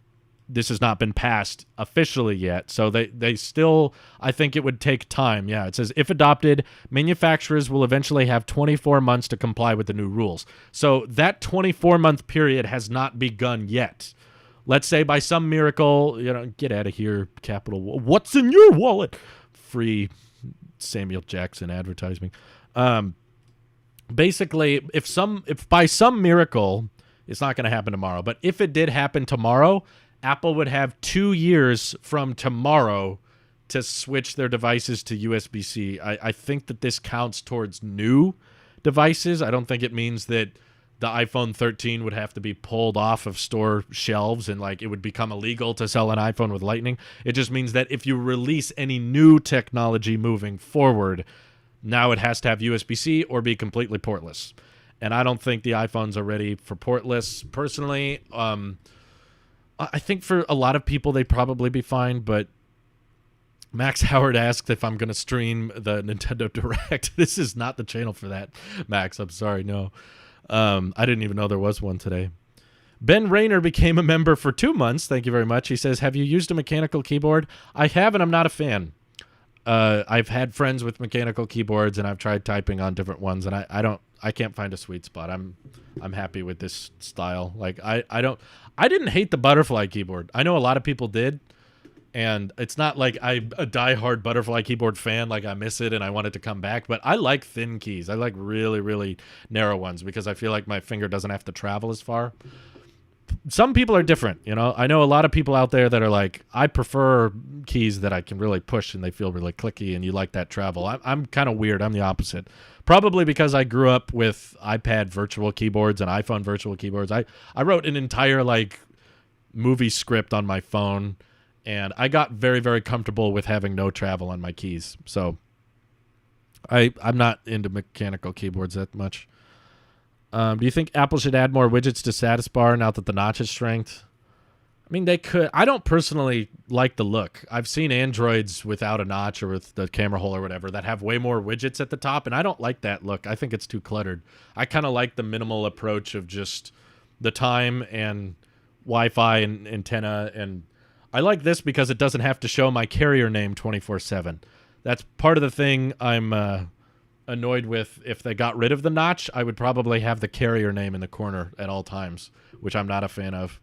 Speaker 1: this has not been passed officially yet. So they still, I think it would take time. Yeah, it says, if adopted, manufacturers will eventually have 24 months to comply with the new rules. So that 24-month period has not begun yet. Let's say by some miracle, get out of here, Capital. What's in your wallet? Free Samuel Jackson advertising. Basically, if by some miracle, it's not going to happen tomorrow, but if it did happen tomorrow, Apple would have 2 years from tomorrow to switch their devices to USB-C. I think that this counts towards new devices. I don't think it means that the iPhone 13 would have to be pulled off of store shelves and it would become illegal to sell an iPhone with Lightning. It just means that if you release any new technology moving forward, now it has to have USB-C or be completely portless. And I don't think the iPhones are ready for portless. Personally, I think for a lot of people, they'd probably be fine, but Max Howard asked if I'm going to stream the Nintendo Direct. This is not the channel for that, Max. I'm sorry, no. I didn't even know there was one today. Ben Rayner became a member for 2 months. Thank you very much. He says, have you used a mechanical keyboard? I have, and I'm not a fan. I've had friends with mechanical keyboards, and I've tried typing on different ones, and I can't find a sweet spot. I'm happy with this style. I didn't hate the butterfly keyboard. I know a lot of people did, and it's not like I'm a diehard butterfly keyboard fan. I miss it and I want it to come back, but I like thin keys. I like really, really narrow ones because I feel like my finger doesn't have to travel as far. Some people are different, I know a lot of people out there that are like, I prefer keys that I can really push and they feel really clicky, and you like that travel. I'm kind of weird. I'm the opposite. Probably because I grew up with iPad virtual keyboards and iPhone virtual keyboards. I wrote an entire movie script on my phone, and I got very, very comfortable with having no travel on my keys. So I'm not into mechanical keyboards that much. Do you think Apple should add more widgets to status bar now that the notch is shrinked? I mean, they could. I don't personally like the look. I've seen Androids without a notch or with the camera hole or whatever that have way more widgets at the top, and I don't like that look. I think it's too cluttered. I kind of like the minimal approach of just the time and Wi-Fi and antenna, and I like this because it doesn't have to show my carrier name 24/7. That's part of the thing I'm annoyed with. If they got rid of the notch, I would probably have the carrier name in the corner at all times, which I'm not a fan of.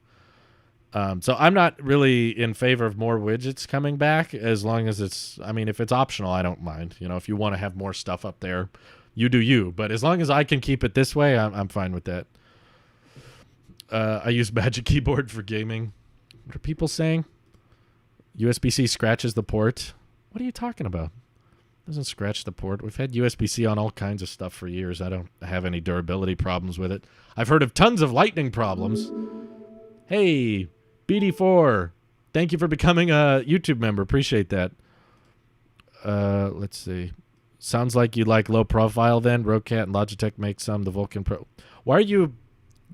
Speaker 1: So I'm not really in favor of more widgets coming back, as long as if it's optional, I don't mind. If you want to have more stuff up there, you do you. But as long as I can keep it this way, I'm fine with that. I use Magic Keyboard for gaming. What are people saying? USB-C scratches the port. What are you talking about? Doesn't scratch the port. We've had USB-C on all kinds of stuff for years. I don't have any durability problems with it. I've heard of tons of Lightning problems. Hey, BD4, thank you for becoming a YouTube member. Appreciate that. Let's see. Sounds like you like low profile then. Rocat and Logitech make some. The Vulcan Pro. Why are you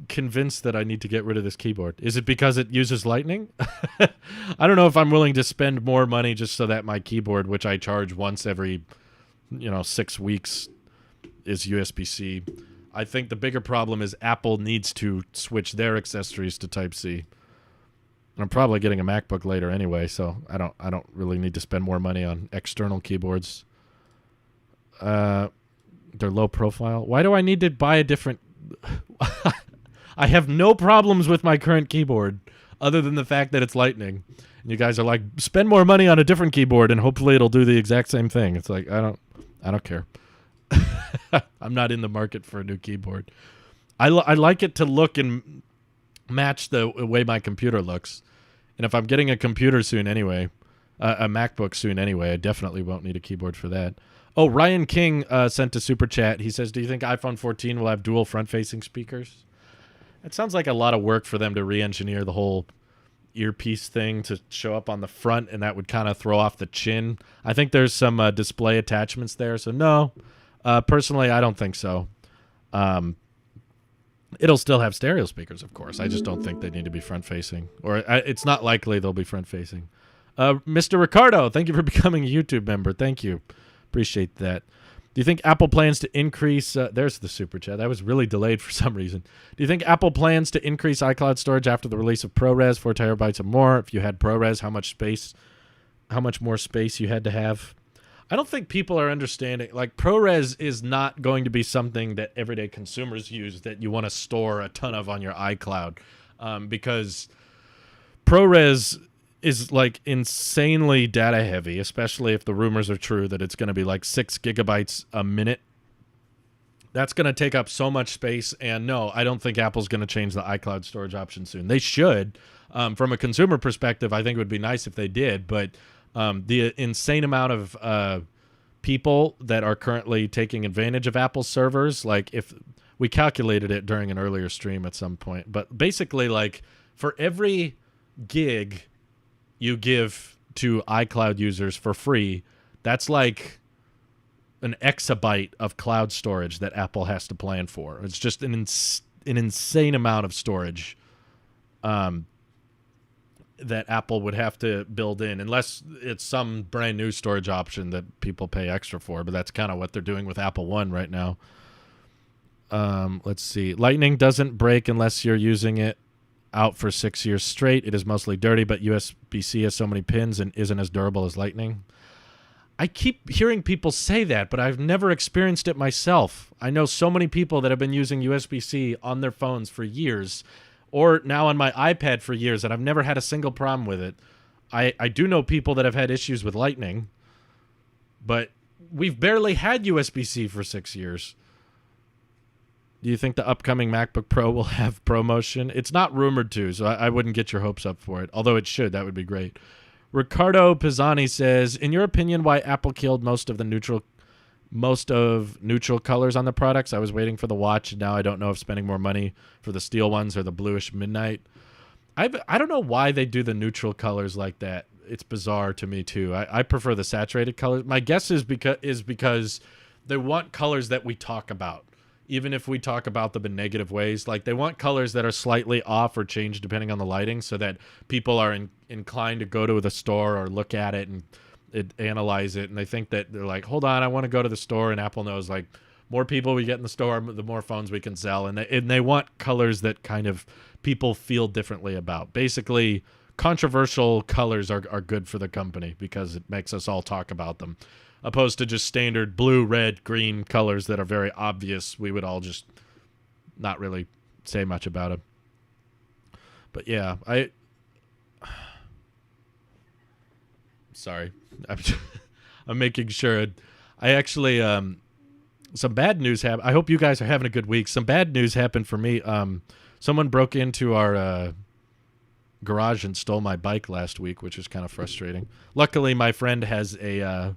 Speaker 1: convinced that I need to get rid of this keyboard? Is it because it uses Lightning? I don't know if I'm willing to spend more money just so that my keyboard, which I charge once every 6 weeks, is USB-C. I think the bigger problem is Apple needs to switch their accessories to Type-C. I'm probably getting a MacBook later anyway, so I don't really need to spend more money on external keyboards. They're low profile. Why do I need to buy a different? I have no problems with my current keyboard other than the fact that it's Lightning. And you guys are like, spend more money on a different keyboard and hopefully it'll do the exact same thing. It's like, I don't care. I'm not in the market for a new keyboard. I like it to look and match the way my computer looks. And if I'm getting a computer soon anyway, a MacBook soon anyway, I definitely won't need a keyboard for that. Oh, Ryan King sent a super chat. He says, do you think iPhone 14 will have dual front-facing speakers? It sounds like a lot of work for them to re-engineer the whole earpiece thing to show up on the front, and that would kind of throw off the chin. I think there's some display attachments there, so no. Personally, I don't think so. It'll still have stereo speakers, of course. I just don't think they need to be front-facing. Or it's not likely they'll be front-facing. Mr. Ricardo, thank you for becoming a YouTube member. Thank you. Appreciate that. Do you think Apple plans to increase... there's the super chat. That was really delayed for some reason. Do you think Apple plans to increase iCloud storage after the release of ProRes, 4 terabytes or more? If you had ProRes, how much more space you had to have? I don't think people are understanding. Like, ProRes is not going to be something that everyday consumers use that you want to store a ton of on your iCloud, because ProRes is like insanely data heavy, especially if the rumors are true that it's going to be like 6 gigabytes a minute. That's going to take up so much space. And no, I don't think Apple's going to change the iCloud storage option soon. They should. From a consumer perspective, I think it would be nice if they did. But the insane amount of people that are currently taking advantage of Apple's servers, like if we calculated it during an earlier stream at some point, but basically like for every gig you give to iCloud users for free, that's like an exabyte of cloud storage that Apple has to plan for. It's just an insane amount of storage that Apple would have to build in, unless it's some brand new storage option that people pay extra for, but that's kind of what they're doing with Apple One right now. Let's see. Lightning doesn't break unless you're using it out for 6 years straight. It is mostly dirty, but USB-C has so many pins and isn't as durable as Lightning. I keep hearing people say that, but I've never experienced it myself. I know so many people that have been using USB-C on their phones for years, or now on my iPad for years, and I've never had a single problem with it. I do know people that have had issues with Lightning, but we've barely had USB-C for 6 years. Do you think the upcoming MacBook Pro will have ProMotion? It's not rumored to, so I wouldn't get your hopes up for it. Although it should. That would be great. Ricardo Pisani says, in your opinion, why Apple killed most of neutral colors on the products? I was waiting for the watch, and now I don't know if spending more money for the steel ones or the bluish midnight. I don't know why they do the neutral colors like that. It's bizarre to me, too. I prefer the saturated colors. My guess is because they want colors that we talk about. Even if we talk about them in negative ways, like they want colors that are slightly off or change depending on the lighting, so that people are inclined to go to the store or look at it and analyze it. And they think that they're like, hold on, I want to go to the store. And Apple knows, like, more people we get in the store, the more phones we can sell. And they want colors that kind of people feel differently about. Basically, controversial colors are good for the company because it makes us all talk about them, opposed to just standard blue, red, green colors that are very obvious. We would all just not really say much about them. But yeah, sorry. I'm making sure. I actually, some bad news happened. I hope you guys are having a good week. Some bad news happened for me. Someone broke into our garage and stole my bike last week, which was kind of frustrating. Luckily, my friend has a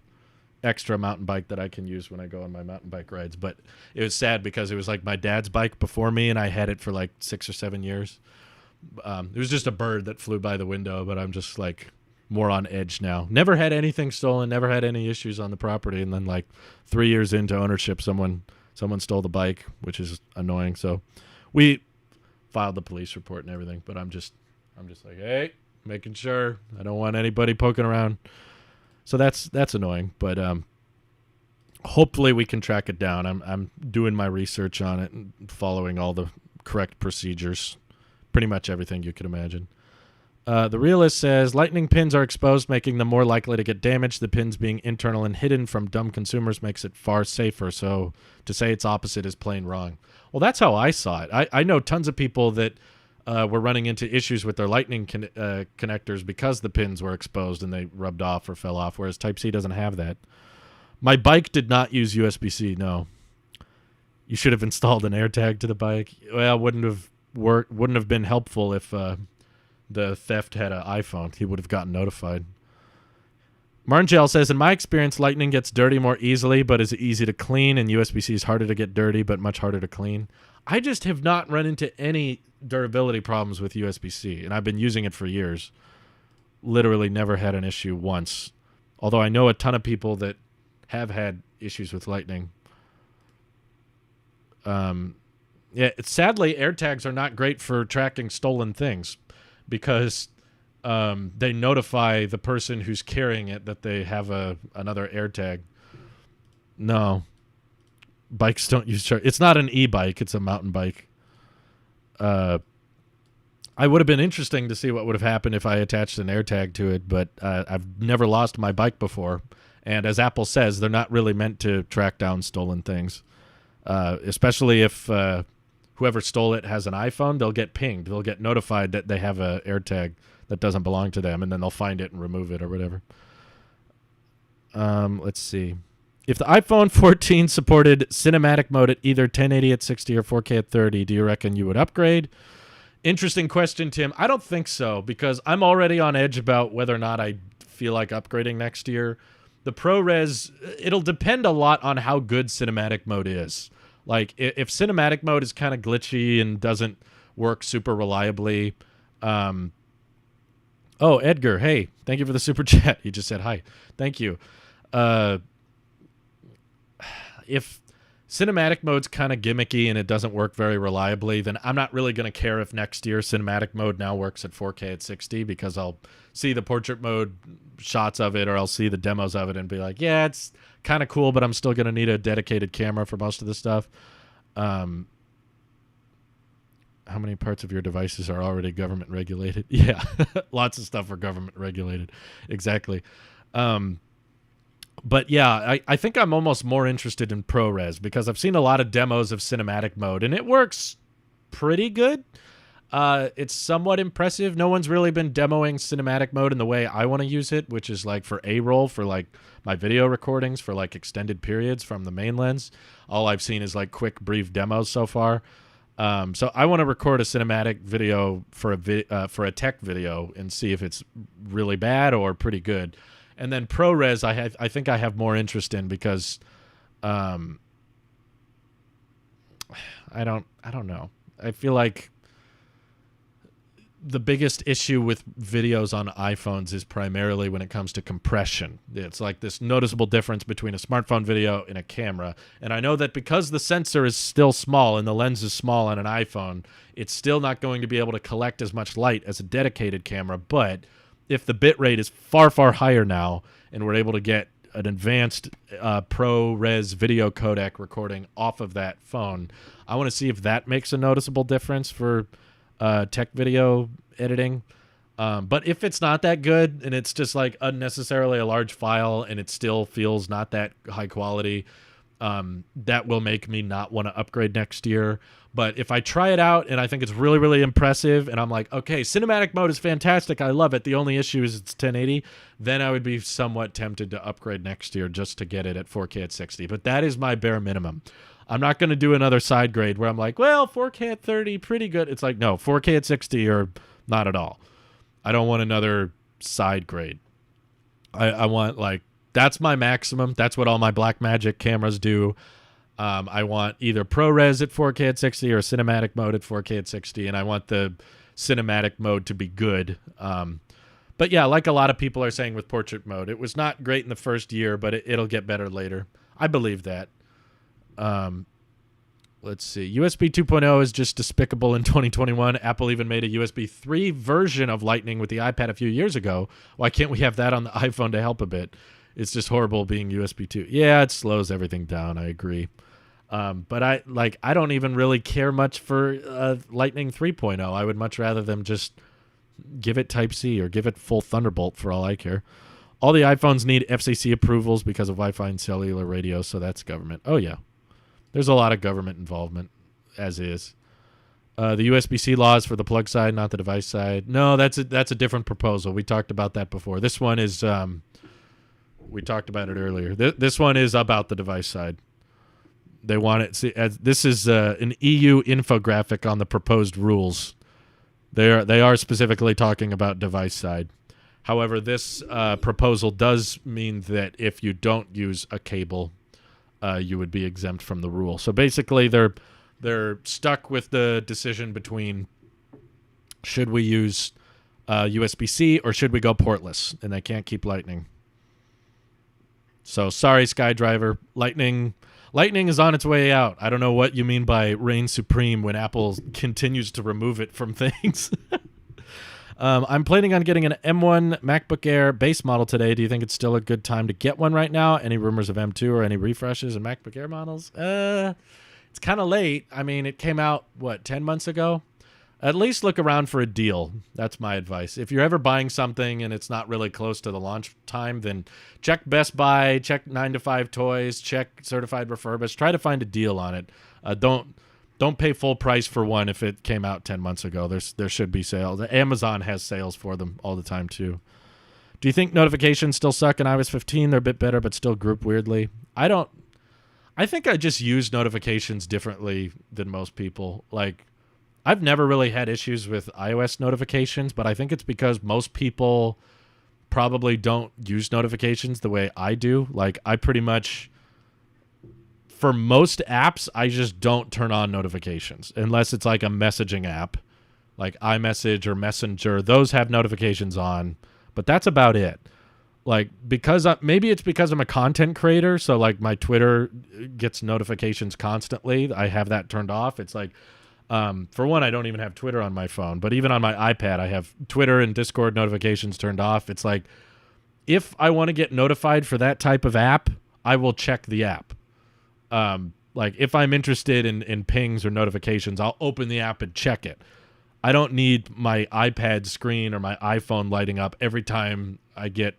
Speaker 1: extra mountain bike that I can use when I go on my mountain bike rides, but it was sad because it was like my dad's bike before me, and I had it for like 6 or 7 years. It was just a bird that flew by the window, but I'm just like more on edge now. Never had anything stolen, never had any issues on the property, and then like 3 years into ownership, someone stole the bike, which is annoying. So we filed the police report and everything, but I'm just like, hey, making sure I don't want anybody poking around. So that's annoying, but hopefully we can track it down. I'm doing my research on it and following all the correct procedures, pretty much everything you could imagine. The Realist says, Lightning pins are exposed, making them more likely to get damaged. The pins being internal and hidden from dumb consumers makes it far safer, so to say it's opposite is plain wrong. Well, that's how I saw it. I know tons of people that were running into issues with their Lightning connectors because the pins were exposed and they rubbed off or fell off, whereas Type-C doesn't have that. My bike did not use USB-C, no. You should have installed an AirTag to the bike. Well, wouldn't have been helpful if the theft had an iPhone. He would have gotten notified. Marngel says, in my experience, Lightning gets dirty more easily, but is easy to clean, and USB-C is harder to get dirty, but much harder to clean. I just have not run into any durability problems with USB-C, and I've been using it for years. Literally never had an issue once. Although I know a ton of people that have had issues with Lightning. Yeah, sadly, AirTags are not great for tracking stolen things because they notify the person who's carrying it that they have another AirTag. No, bikes don't use charge. It's not an e-bike. It's a mountain bike. I would have been interesting to see what would have happened if I attached an AirTag to it, but I've never lost my bike before. And as Apple says, they're not really meant to track down stolen things, especially if whoever stole it has an iPhone. They'll get pinged. They'll get notified that they have an AirTag that doesn't belong to them, and then they'll find it and remove it or whatever. Let's see. If the iPhone 14 supported cinematic mode at either 1080 at 60 or 4K at 30, do you reckon you would upgrade? Interesting question, Tim. I don't think so, because I'm already on edge about whether or not I feel like upgrading next year. The ProRes, it'll depend a lot on how good cinematic mode is. Like, if cinematic mode is kind of glitchy and doesn't work super reliably. Oh, Edgar, hey, thank you for the super chat. He just said hi. Thank you. If cinematic mode's kind of gimmicky and it doesn't work very reliably, then I'm not really going to care if next year cinematic mode now works at 4K at 60, because I'll see the portrait mode shots of it, or I'll see the demos of it and be like, yeah, it's kind of cool, but I'm still going to need a dedicated camera for most of the stuff. How many parts of your devices are already government regulated? Yeah, lots of stuff are government regulated. Exactly. But yeah, I think I'm almost more interested in ProRes, because I've seen a lot of demos of cinematic mode, and it works pretty good. It's somewhat impressive. No one's really been demoing cinematic mode in the way I want to use it, which is like for A-roll, for like my video recordings for like extended periods from the main lens. All I've seen is like quick, brief demos so far. So I want to record a cinematic video for a tech video and see if it's really bad or pretty good. And then ProRes, I think I have more interest in, because I don't know. I feel like the biggest issue with videos on iPhones is primarily when it comes to compression. It's like this noticeable difference between a smartphone video and a camera. And I know that because the sensor is still small and the lens is small on an iPhone, it's still not going to be able to collect as much light as a dedicated camera. But if the bit rate is far, far higher now, and we're able to get an advanced ProRes video codec recording off of that phone, I want to see if that makes a noticeable difference for tech video editing. But if it's not that good, and it's just like unnecessarily a large file, and it still feels not that high quality, that will make me not want to upgrade next year. But if I try it out and I think it's really, really impressive, and I'm like, okay, cinematic mode is fantastic, I love it, the only issue is it's 1080, then I would be somewhat tempted to upgrade next year just to get it at 4K at 60. But that is my bare minimum. I'm not going to do another side grade where I'm like, well, 4K at 30, pretty good. It's like, no, 4K at 60 or not at all. I don't want another side grade. I want, like, that's my maximum. That's what all my Blackmagic cameras do. I want either ProRes at 4K at 60 or cinematic mode at 4K at 60, and I want the cinematic mode to be good. But yeah, like a lot of people are saying with portrait mode, it was not great in the first year, but it'll get better later. I believe that. Let's see. USB 2.0 is just despicable in 2021. Apple even made a USB 3 version of Lightning with the iPad a few years ago. Why can't we have that on the iPhone to help a bit? It's just horrible being USB 2. Yeah, it slows everything down. I agree. But I don't even really care much for Lightning 3.0. I would much rather them just give it Type-C or give it full Thunderbolt for all I care. All the iPhones need FCC approvals because of Wi-Fi and cellular radio, so that's government. Oh, yeah. There's a lot of government involvement, as is. The USB-C laws for the plug side, not the device side. No, that's a different proposal. We talked about that before. This one is... we talked about it earlier. This one is about the device side. They want it. See, this is an EU infographic on the proposed rules. They are specifically talking about device side. However, this proposal does mean that if you don't use a cable, you would be exempt from the rule. So basically, they're stuck with the decision between should we use USB-C or should we go portless, and they can't keep Lightning. So sorry, SkyDriver. Lightning is on its way out. I don't know what you mean by reign supreme when Apple continues to remove it from things. I'm planning on getting an M1 MacBook Air base model today. Do you think it's still a good time to get one right now? Any rumors of M2 or any refreshes in MacBook Air models? It's kind of late. I mean, it came out, 10 months ago? At least look around for a deal. That's my advice. If you're ever buying something and it's not really close to the launch time, then check Best Buy, check 9 to 5 Toys, check Certified Refurbished. Try to find a deal on it. Don't pay full price for one if it came out 10 months ago. There should be sales. Amazon has sales for them all the time too. Do you think notifications still suck in iOS 15? They're a bit better, but still group weirdly. I think I just use notifications differently than most people. Like, I've never really had issues with iOS notifications, but I think it's because most people probably don't use notifications the way I do. Like, I pretty much, for most apps, I just don't turn on notifications unless it's like a messaging app, like iMessage or Messenger. Those have notifications on, but that's about it. Like, maybe it's because I'm a content creator, so like my Twitter gets notifications constantly. I have that turned off. It's like, for one, I don't even have Twitter on my phone, but even on my iPad, I have Twitter and Discord notifications turned off. It's like, if I want to get notified for that type of app, I will check the app. Like, if I'm interested in pings or notifications, I'll open the app and check it. I don't need my iPad screen or my iPhone lighting up every time I get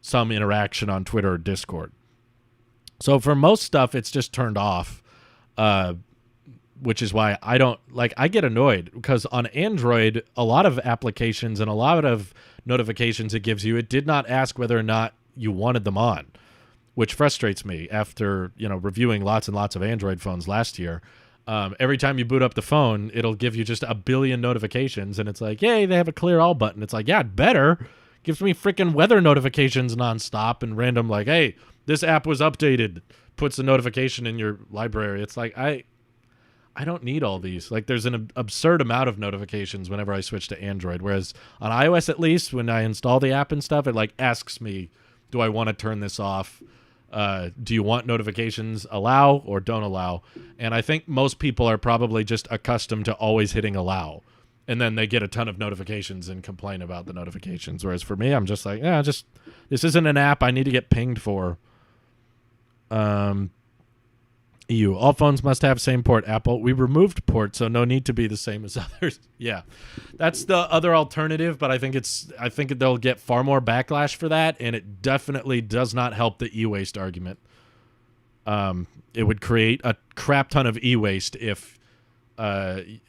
Speaker 1: some interaction on Twitter or Discord. So for most stuff, it's just turned off, which is why I get annoyed because on Android, a lot of applications and a lot of notifications it gives you, it did not ask whether or not you wanted them on, which frustrates me after, reviewing lots and lots of Android phones last year. Every time you boot up the phone, it'll give you just a billion notifications, and it's like, yay, they have a clear all button. It's like, yeah, it better. Gives me freaking weather notifications nonstop and random, like, hey, this app was updated. Puts a notification in your library. It's like, I don't need all these. Like, there's an absurd amount of notifications whenever I switch to Android, whereas on iOS, at least, when I install the app and stuff, it like asks me, do I want to turn this off? Do you want notifications? Allow or don't allow? And I think most people are probably just accustomed to always hitting allow. And then they get a ton of notifications and complain about the notifications. Whereas for me, I'm just like, this isn't an app I need to get pinged for. EU. All phones must have same port. Apple, we removed port, so no need to be the same as others. Yeah, that's the other alternative, but I think they'll get far more backlash for that, and it definitely does not help the e-waste argument. It would create a crap ton of e-waste if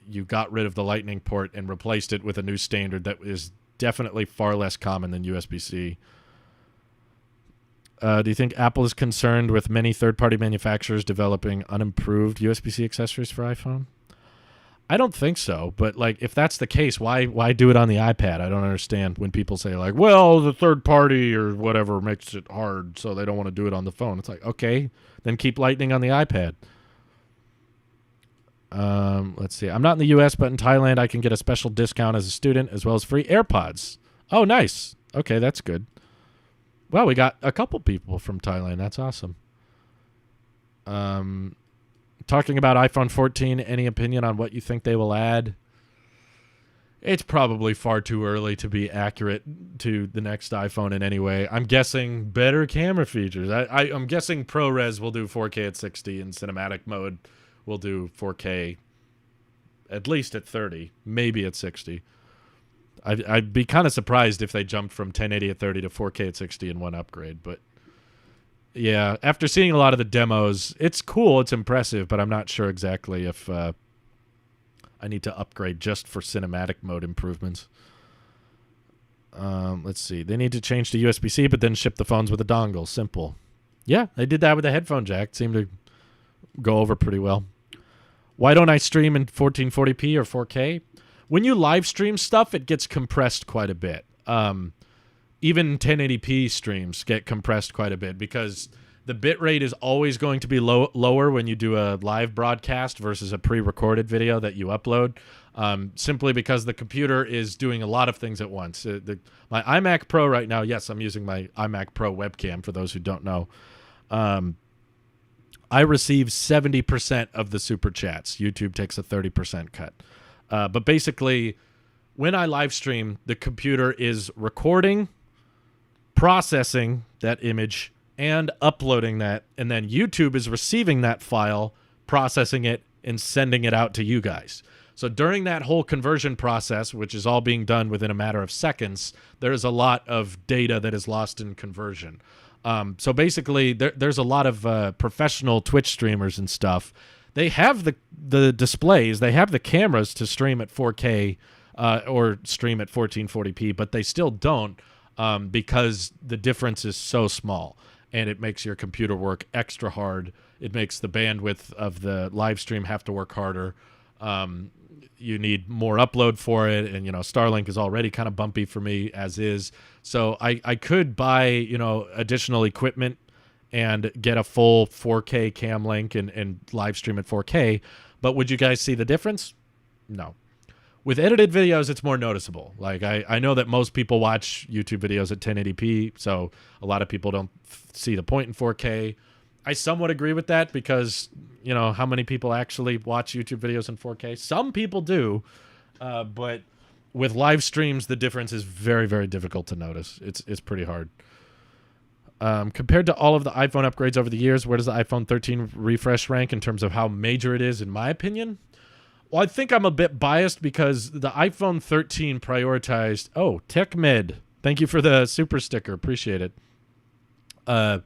Speaker 1: you got rid of the Lightning port and replaced it with a new standard that is definitely far less common than USB-C. Do you think Apple is concerned with many third-party manufacturers developing unimproved USB-C accessories for iPhone? I don't think so, but like if that's the case, why do it on the iPad? I don't understand when people say like, well, the third party or whatever makes it hard, so they don't want to do it on the phone. It's like, okay, then keep Lightning on the iPad. Let's see. I'm not in the U.S., but in Thailand, I can get a special discount as a student as well as free AirPods. Oh, nice. Okay, that's good. Well, we got a couple people from Thailand. That's awesome. Talking about iPhone 14, any opinion on what you think they will add? It's probably far too early to be accurate to the next iPhone in any way. I'm guessing better camera features. I'm guessing ProRes will do 4K at 60 and cinematic mode will do 4K at least at 30, maybe at 60. I'd be kind of surprised if they jumped from 1080 at 30 to 4K at 60 in one upgrade. But yeah, after seeing a lot of the demos, it's cool, it's impressive, but I'm not sure exactly if I need to upgrade just for cinematic mode improvements. Let's see. They need to change to USB-C, but then ship the phones with a dongle. Simple. Yeah, they did that with the headphone jack. It seemed to go over pretty well. Why don't I stream in 1440p or 4K? When you live stream stuff, it gets compressed quite a bit. Even 1080p streams get compressed quite a bit because the bitrate is always going to be lower when you do a live broadcast versus a pre-recorded video that you upload, simply because the computer is doing a lot of things at once. My iMac Pro right now, yes, I'm using my iMac Pro webcam for those who don't know. I receive 70% of the super chats. YouTube takes a 30% cut. But basically, when I live stream, the computer is recording, processing that image, and uploading that, and then YouTube is receiving that file, processing it, and sending it out to you guys. So during that whole conversion process, which is all being done within a matter of seconds, there's a lot of data that is lost in conversion. So basically, there's a lot of professional Twitch streamers and stuff. They have the displays, they have the cameras to stream at 4K or stream at 1440p, but they still don't because the difference is so small, and it makes your computer work extra hard. It makes the bandwidth of the live stream have to work harder. You need more upload for it, and Starlink is already kind of bumpy for me as is. So I could buy additional equipment and get a full 4K cam link and live stream at 4K. But would you guys see the difference? No. With edited videos, it's more noticeable. Like I know that most people watch YouTube videos at 1080p, so a lot of people don't see the point in 4K. I somewhat agree with that because, how many people actually watch YouTube videos in 4K? Some people do, but with live streams, the difference is very, very difficult to notice. It's pretty hard. Compared to all of the iPhone upgrades over the years, where does the iPhone 13 refresh rank in terms of how major it is, in my opinion? Well, I think I'm a bit biased because the iPhone 13 prioritized... Oh, TechMed. Thank you for the super sticker. Appreciate it. I'm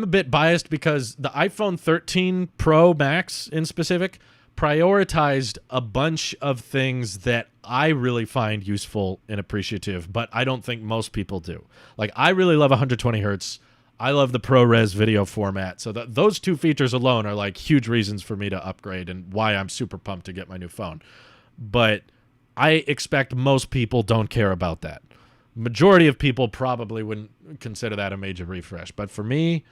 Speaker 1: a bit biased because the iPhone 13 Pro Max in specific prioritized a bunch of things that I really find useful and appreciative, but I don't think most people do. Like, I really love 120 hertz. I love the ProRes video format. So those two features alone are like huge reasons for me to upgrade and why I'm super pumped to get my new phone. But I expect most people don't care about that. Majority of people probably wouldn't consider that a major refresh. But for me,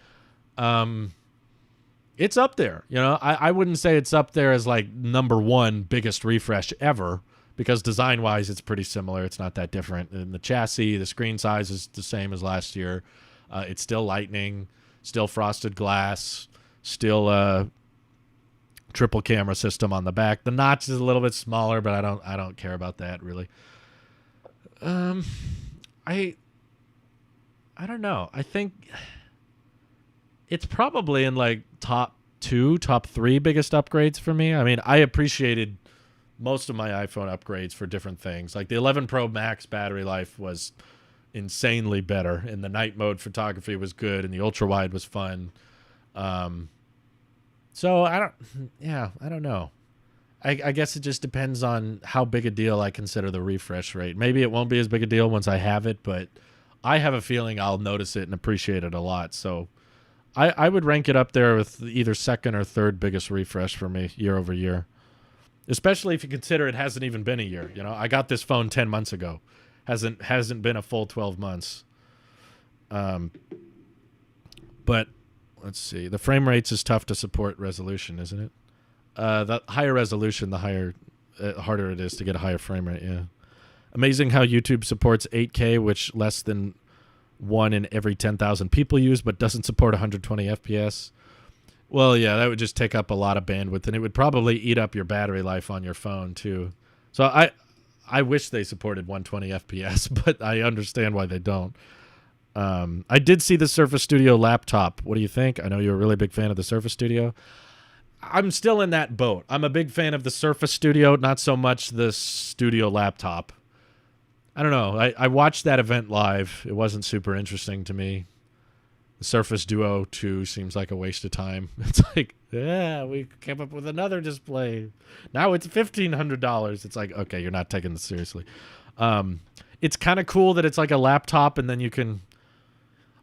Speaker 1: it's up there. I wouldn't say it's up there as like #1 biggest refresh ever, because design-wise, it's pretty similar. It's not that different. And the chassis, the screen size is the same as last year. It's still Lightning, still frosted glass, still triple camera system on the back. The notch is a little bit smaller, but I don't care about that really. I don't know. I think it's probably in like top 2, top 3 biggest upgrades for me. I mean, I appreciated most of my iPhone upgrades for different things. Like the 11 Pro Max battery life was insanely better, and the night mode photography was good, and the ultra wide was fun. So I don't know. I guess it just depends on how big a deal I consider the refresh rate. Maybe it won't be as big a deal once I have it, but I have a feeling I'll notice it and appreciate it a lot. So I would rank it up there with either second or third biggest refresh for me year over year, especially if you consider it hasn't even been a year. I got this phone 10 months ago. Hasn't been a full 12 months. But let's see. The frame rates is tough to support resolution, isn't it? The higher resolution, the harder it is to get a higher frame rate. Yeah. Amazing how YouTube supports 8K, which less than 1 in every 10,000 people use, but doesn't support 120 FPS. Well, yeah, that would just take up a lot of bandwidth, and it would probably eat up your battery life on your phone too. So I wish they supported 120 FPS, but I understand why they don't. I did see the Surface Studio laptop. What do you think? I know you're a really big fan of the Surface Studio. I'm still in that boat. I'm a big fan of the Surface Studio, not so much the Studio laptop. I don't know. I watched that event live. It wasn't super interesting to me. The Surface Duo 2 seems like a waste of time. It's like, yeah, we came up with another display. Now it's $1,500. It's like, okay, you're not taking this seriously. It's kind of cool that it's like a laptop and then you can...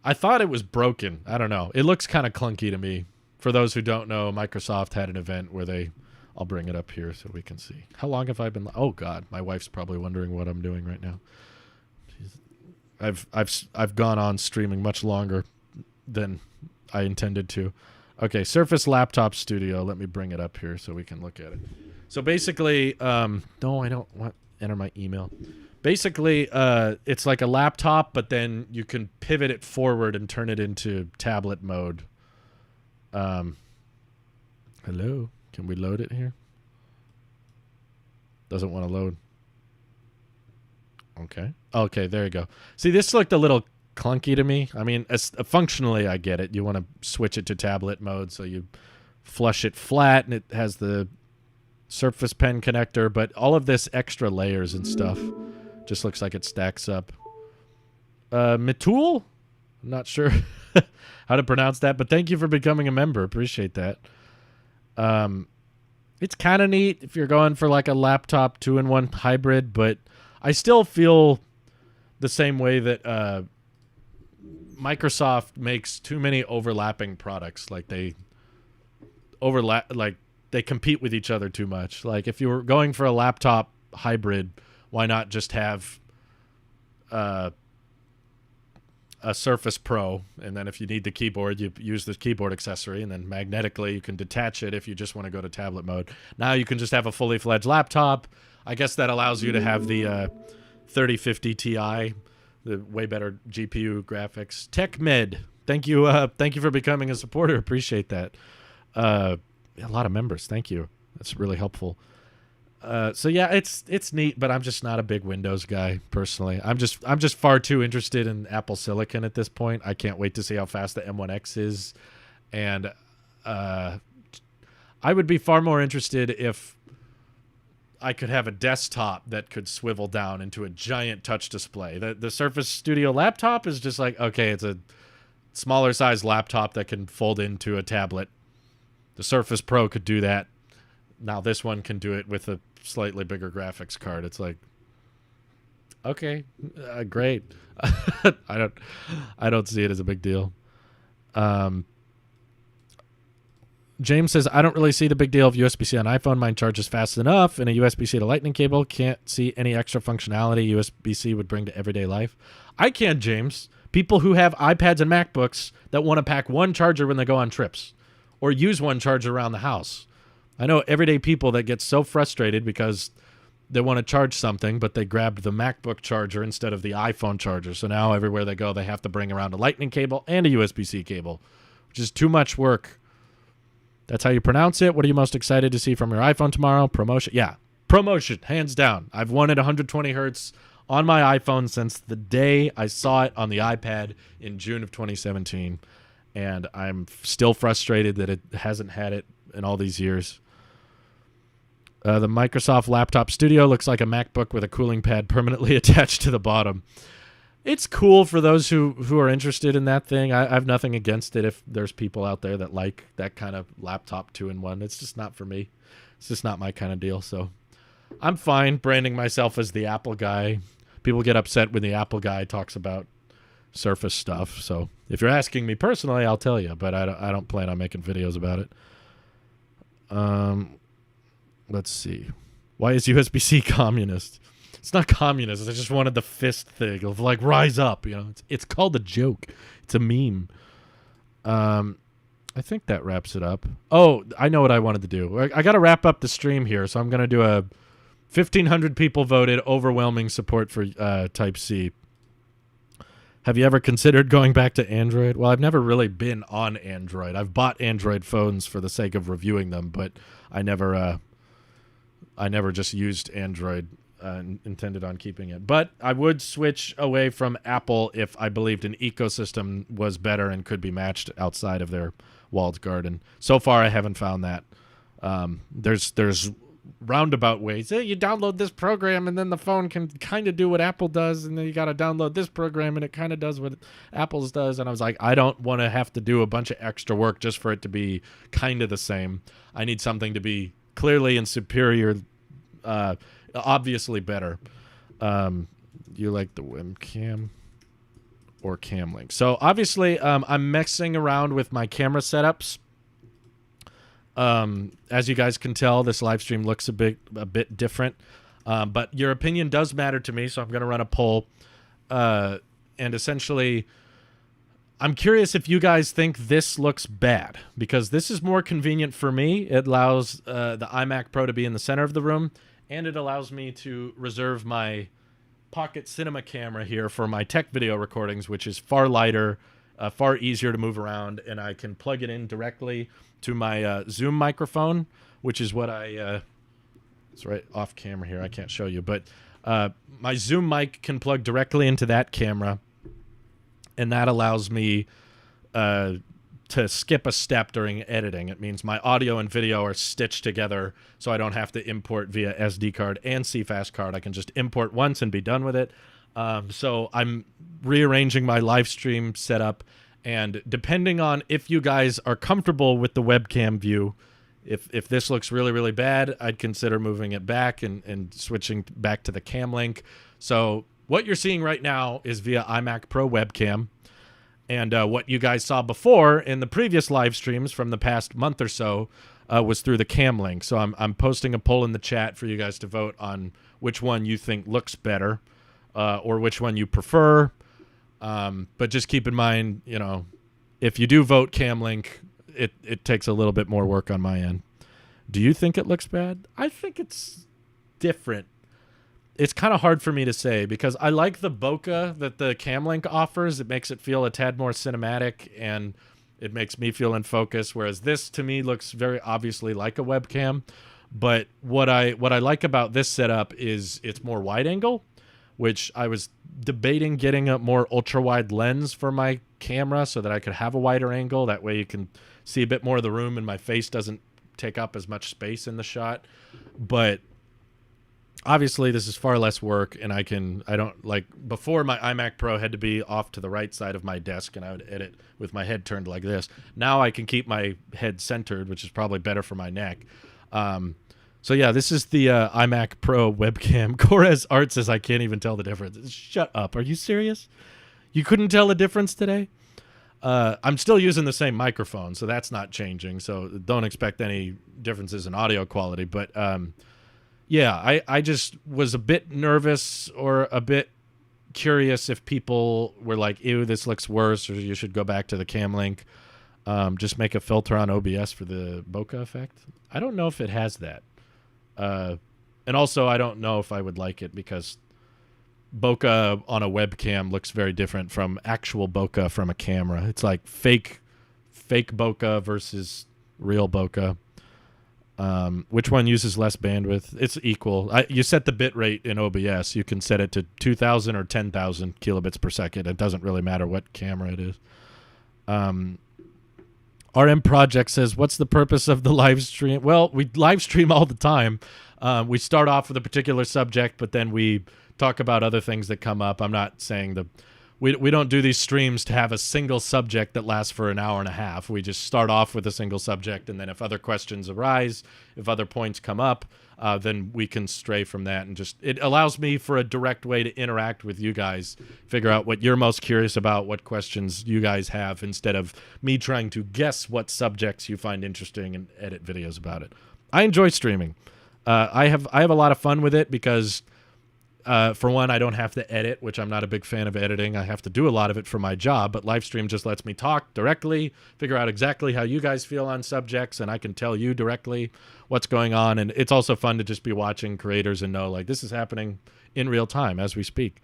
Speaker 1: I thought it was broken. I don't know. It looks kind of clunky to me. For those who don't know, Microsoft had an event where they... I'll bring it up here so we can see. How long have I been... Oh, God. My wife's probably wondering what I'm doing right now. I've gone on streaming much longer than I intended to. Okay, Surface Laptop Studio. Let me bring it up here so we can look at it. So basically... no, I don't want... Enter my email. Basically, it's like a laptop, but then you can pivot it forward and turn it into tablet mode. Hello? Can we load it here? Doesn't want to load. Okay. Okay, there you go. See, this looked a little clunky to me. I mean, functionally, I get it. You want to switch it to tablet mode, so you flush it flat, and it has the Surface Pen connector, but all of this extra layers and stuff just looks like it stacks up. Matul? I'm not sure how to pronounce that, but thank you for becoming a member. Appreciate that. It's kind of neat if you're going for like a laptop 2-in-1 hybrid, but I still feel the same way that Microsoft makes too many overlapping products. Like they they compete with each other too much. Like if you were going for a laptop hybrid, why not just have a Surface Pro, and then if you need the keyboard, you use the keyboard accessory, and then magnetically you can detach it if you just want to go to tablet mode. Now you can just have a fully fledged laptop. I guess that allows you to have the 3050 Ti, the way better GPU graphics. TechMed, thank you for becoming a supporter. Appreciate that. A lot of members, thank you. That's really helpful. So yeah, it's neat, but I'm just not a big Windows guy personally. I'm just far too interested in Apple Silicon at this point. I can't wait to see how fast the M1X is, and I would be far more interested if I could have a desktop that could swivel down into a giant touch display. The Surface Studio laptop is just like, okay, it's a smaller size laptop that can fold into a tablet. The Surface Pro could do that. Now this one can do it with a slightly bigger graphics card. It's like, okay, great. I don't see it as a big deal. James says, I don't really see the big deal of USB-C on iPhone. Mine charges fast enough, and a USB-C to Lightning cable. Can't see any extra functionality USB-C would bring to everyday life. I can, James. People who have iPads and MacBooks that want to pack one charger when they go on trips or use one charger around the house. I know everyday people that get so frustrated because they want to charge something, but they grabbed the MacBook charger instead of the iPhone charger. So now everywhere they go, they have to bring around a Lightning cable and a USB-C cable, which is too much work. That's how you pronounce it. What are you most excited to see from your iPhone tomorrow? Promotion. Yeah, promotion, hands down. I've wanted 120 hertz on my iPhone since the day I saw it on the iPad in June of 2017. And I'm still frustrated that it hasn't had it in all these years. The Microsoft Laptop Studio looks like a MacBook with a cooling pad permanently attached to the bottom. It's cool for those who are interested in that thing. I have nothing against it if there's people out there that like that kind of laptop 2-in-1. It's just not for me. It's just not my kind of deal. So I'm fine branding myself as the Apple guy. People get upset when the Apple guy talks about Surface stuff. So if you're asking me personally, I'll tell you, but I don't plan on making videos about it. Let's see. Why is USB-C communist? It's not communist. I just wanted the fist thing of like rise up. You know, it's called a joke. It's a meme. I think that wraps it up. Oh, I know what I wanted to do. I got to wrap up the stream here, so I'm gonna do a 1,500 people voted overwhelming support for Type-C. Have you ever considered going back to Android? Well, I've never really been on Android. I've bought Android phones for the sake of reviewing them, but I never just used Android. Intended on keeping it. But I would switch away from Apple if I believed an ecosystem was better and could be matched outside of their walled garden. So far, I haven't found that. There's roundabout ways. You download this program and then the phone can kind of do what Apple does, and then you got to download this program and it kind of does what Apple's does. And I was like, I don't want to have to do a bunch of extra work just for it to be kind of the same. I need something to be clearly and superior, obviously better. You like the webcam or cam link? So obviously I'm messing around with my camera setups. As you guys can tell, this live stream looks a bit different, but your opinion does matter to me, so I'm going to run a poll. And essentially, I'm curious if you guys think this looks bad, because this is more convenient for me. It allows the iMac Pro to be in the center of the room, and it allows me to reserve my pocket cinema camera here for my tech video recordings, which is far lighter, far easier to move around, and I can plug it in directly to my Zoom microphone, which is what it's right off camera here. I can't show you, but My Zoom mic can plug directly into that camera, and that allows me to skip a step during editing. It means my audio and video are stitched together, so I don't have to import via SD card and CFast card. I can just import once and be done with it. So I'm rearranging my live stream setup, and depending on if you guys are comfortable with the webcam view, if this looks really, really bad, I'd consider moving it back and switching back to the cam link. So what you're seeing right now is via iMac Pro webcam. And what you guys saw before in the previous live streams from the past month or so was through the cam link. So I'm posting a poll in the chat for you guys to vote on which one you think looks better or which one you prefer. But just keep in mind, you know, if you do vote cam link, it takes a little bit more work on my end. Do you think it looks bad? I think it's different. It's kind of hard for me to say because I like the bokeh that the cam link offers. It makes it feel a tad more cinematic and it makes me feel in focus, whereas this to me looks very obviously like a webcam. But what I like about this setup is it's more wide angle, which I was debating getting a more ultra wide lens for my camera so that I could have a wider angle. That way you can see a bit more of the room and my face doesn't take up as much space in the shot. But obviously this is far less work, and I don't like, before my iMac Pro had to be off to the right side of my desk and I would edit with my head turned like this. Now I can keep my head centered, which is probably better for my neck. So yeah, this is the iMac Pro webcam. Corez Art says I can't even tell the difference. Shut up. Are you serious? You couldn't tell the difference today? I'm still using the same microphone, so that's not changing. So don't expect any differences in audio quality. But yeah, I just was a bit nervous or a bit curious if people were like, ew, this looks worse, or you should go back to the cam link. Just make a filter on OBS for the bokeh effect. I don't know if it has that. And also, I don't know if I would like it because bokeh on a webcam looks very different from actual bokeh from a camera. It's like fake bokeh versus real bokeh. Which one uses less bandwidth? It's equal. You set the bit rate in OBS. You can set it to 2,000 or 10,000 kilobits per second. It doesn't really matter what camera it is. RM Project says, what's the purpose of the live stream? Well, we live stream all the time. We start off with a particular subject, but then we talk about other things that come up. I'm not saying we don't do these streams to have a single subject that lasts for an hour and a half. We just start off with a single subject, and then if other questions arise, if other points come up, then we can stray from that. And just, it allows me for a direct way to interact with you guys, figure out what you're most curious about, what questions you guys have, instead of me trying to guess what subjects you find interesting and edit videos about it. I enjoy streaming. I have a lot of fun with it because for one, I don't have to edit, which I'm not a big fan of editing. I have to do a lot of it for my job, but Livestream just lets me talk directly, figure out exactly how you guys feel on subjects, and I can tell you directly what's going on. And it's also fun to just be watching creators and know, like, this is happening in real time as we speak.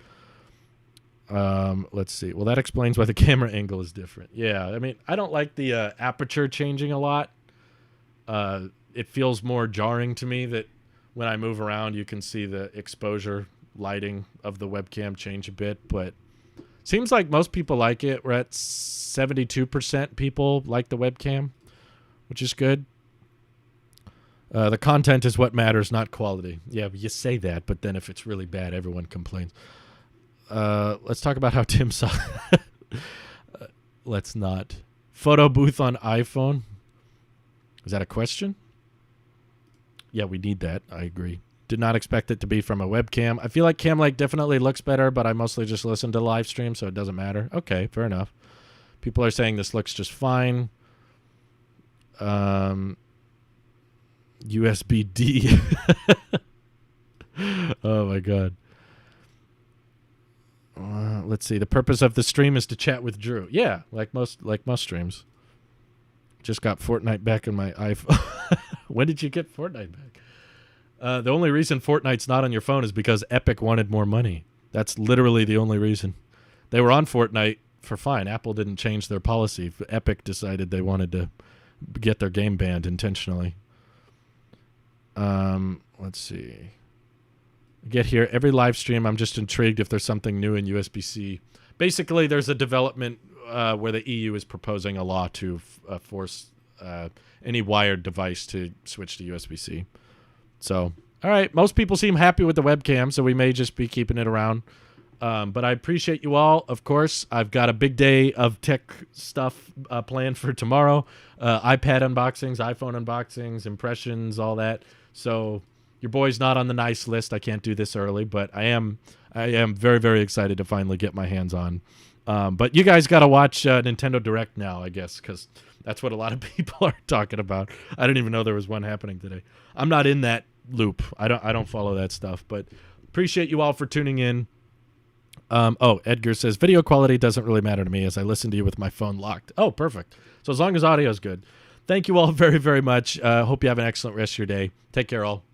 Speaker 1: Let's see. Well, that explains why the camera angle is different. Yeah, I mean, I don't like the aperture changing a lot. It feels more jarring to me that when I move around, you can see the exposure lighting of the webcam change a bit, but seems like most people like it. We're at 72% people like the webcam, which is good. The content is what matters, not quality. Yeah, you say that, but then if it's really bad, everyone complains. Let's talk about how Tim saw. Let's not. Photo booth on iPhone. Is that a question? Yeah, we need that. I agree. Did not expect it to be from a webcam. I feel like Cam Lake definitely looks better, but I mostly just listen to live stream, so it doesn't matter. Okay, fair enough. People are saying this looks just fine. USB-D. Oh my god. Let's see. The purpose of the stream is to chat with Drew. Yeah, like most streams. Just got Fortnite back in my iPhone. When did you get Fortnite back? The only reason Fortnite's not on your phone is because Epic wanted more money. That's literally the only reason. They were on Fortnite for fine. Apple didn't change their policy. Epic decided they wanted to get their game banned intentionally. Let's see. Get here every live stream. I'm just intrigued if there's something new in USB-C. Basically, there's a development where the EU is proposing a law to force any wired device to switch to USB-C. So, all right. Most people seem happy with the webcam, so we may just be keeping it around. But I appreciate you all. Of course, I've got a big day of tech stuff planned for tomorrow. iPad unboxings, iPhone unboxings, impressions, all that. So your boy's not on the nice list. I can't do this early, but I am very, very excited to finally get my hands on. But you guys got to watch Nintendo Direct now, I guess, because that's what a lot of people are talking about. I didn't even know there was one happening today. I'm not in that loop. I don't follow that stuff, but appreciate you all for tuning in. Edgar says video quality doesn't really matter to me as I listen to you with my phone locked. Oh, perfect. So as long as audio is good. Thank you all very, very much. Hope you have an excellent rest of your day. Take care, all.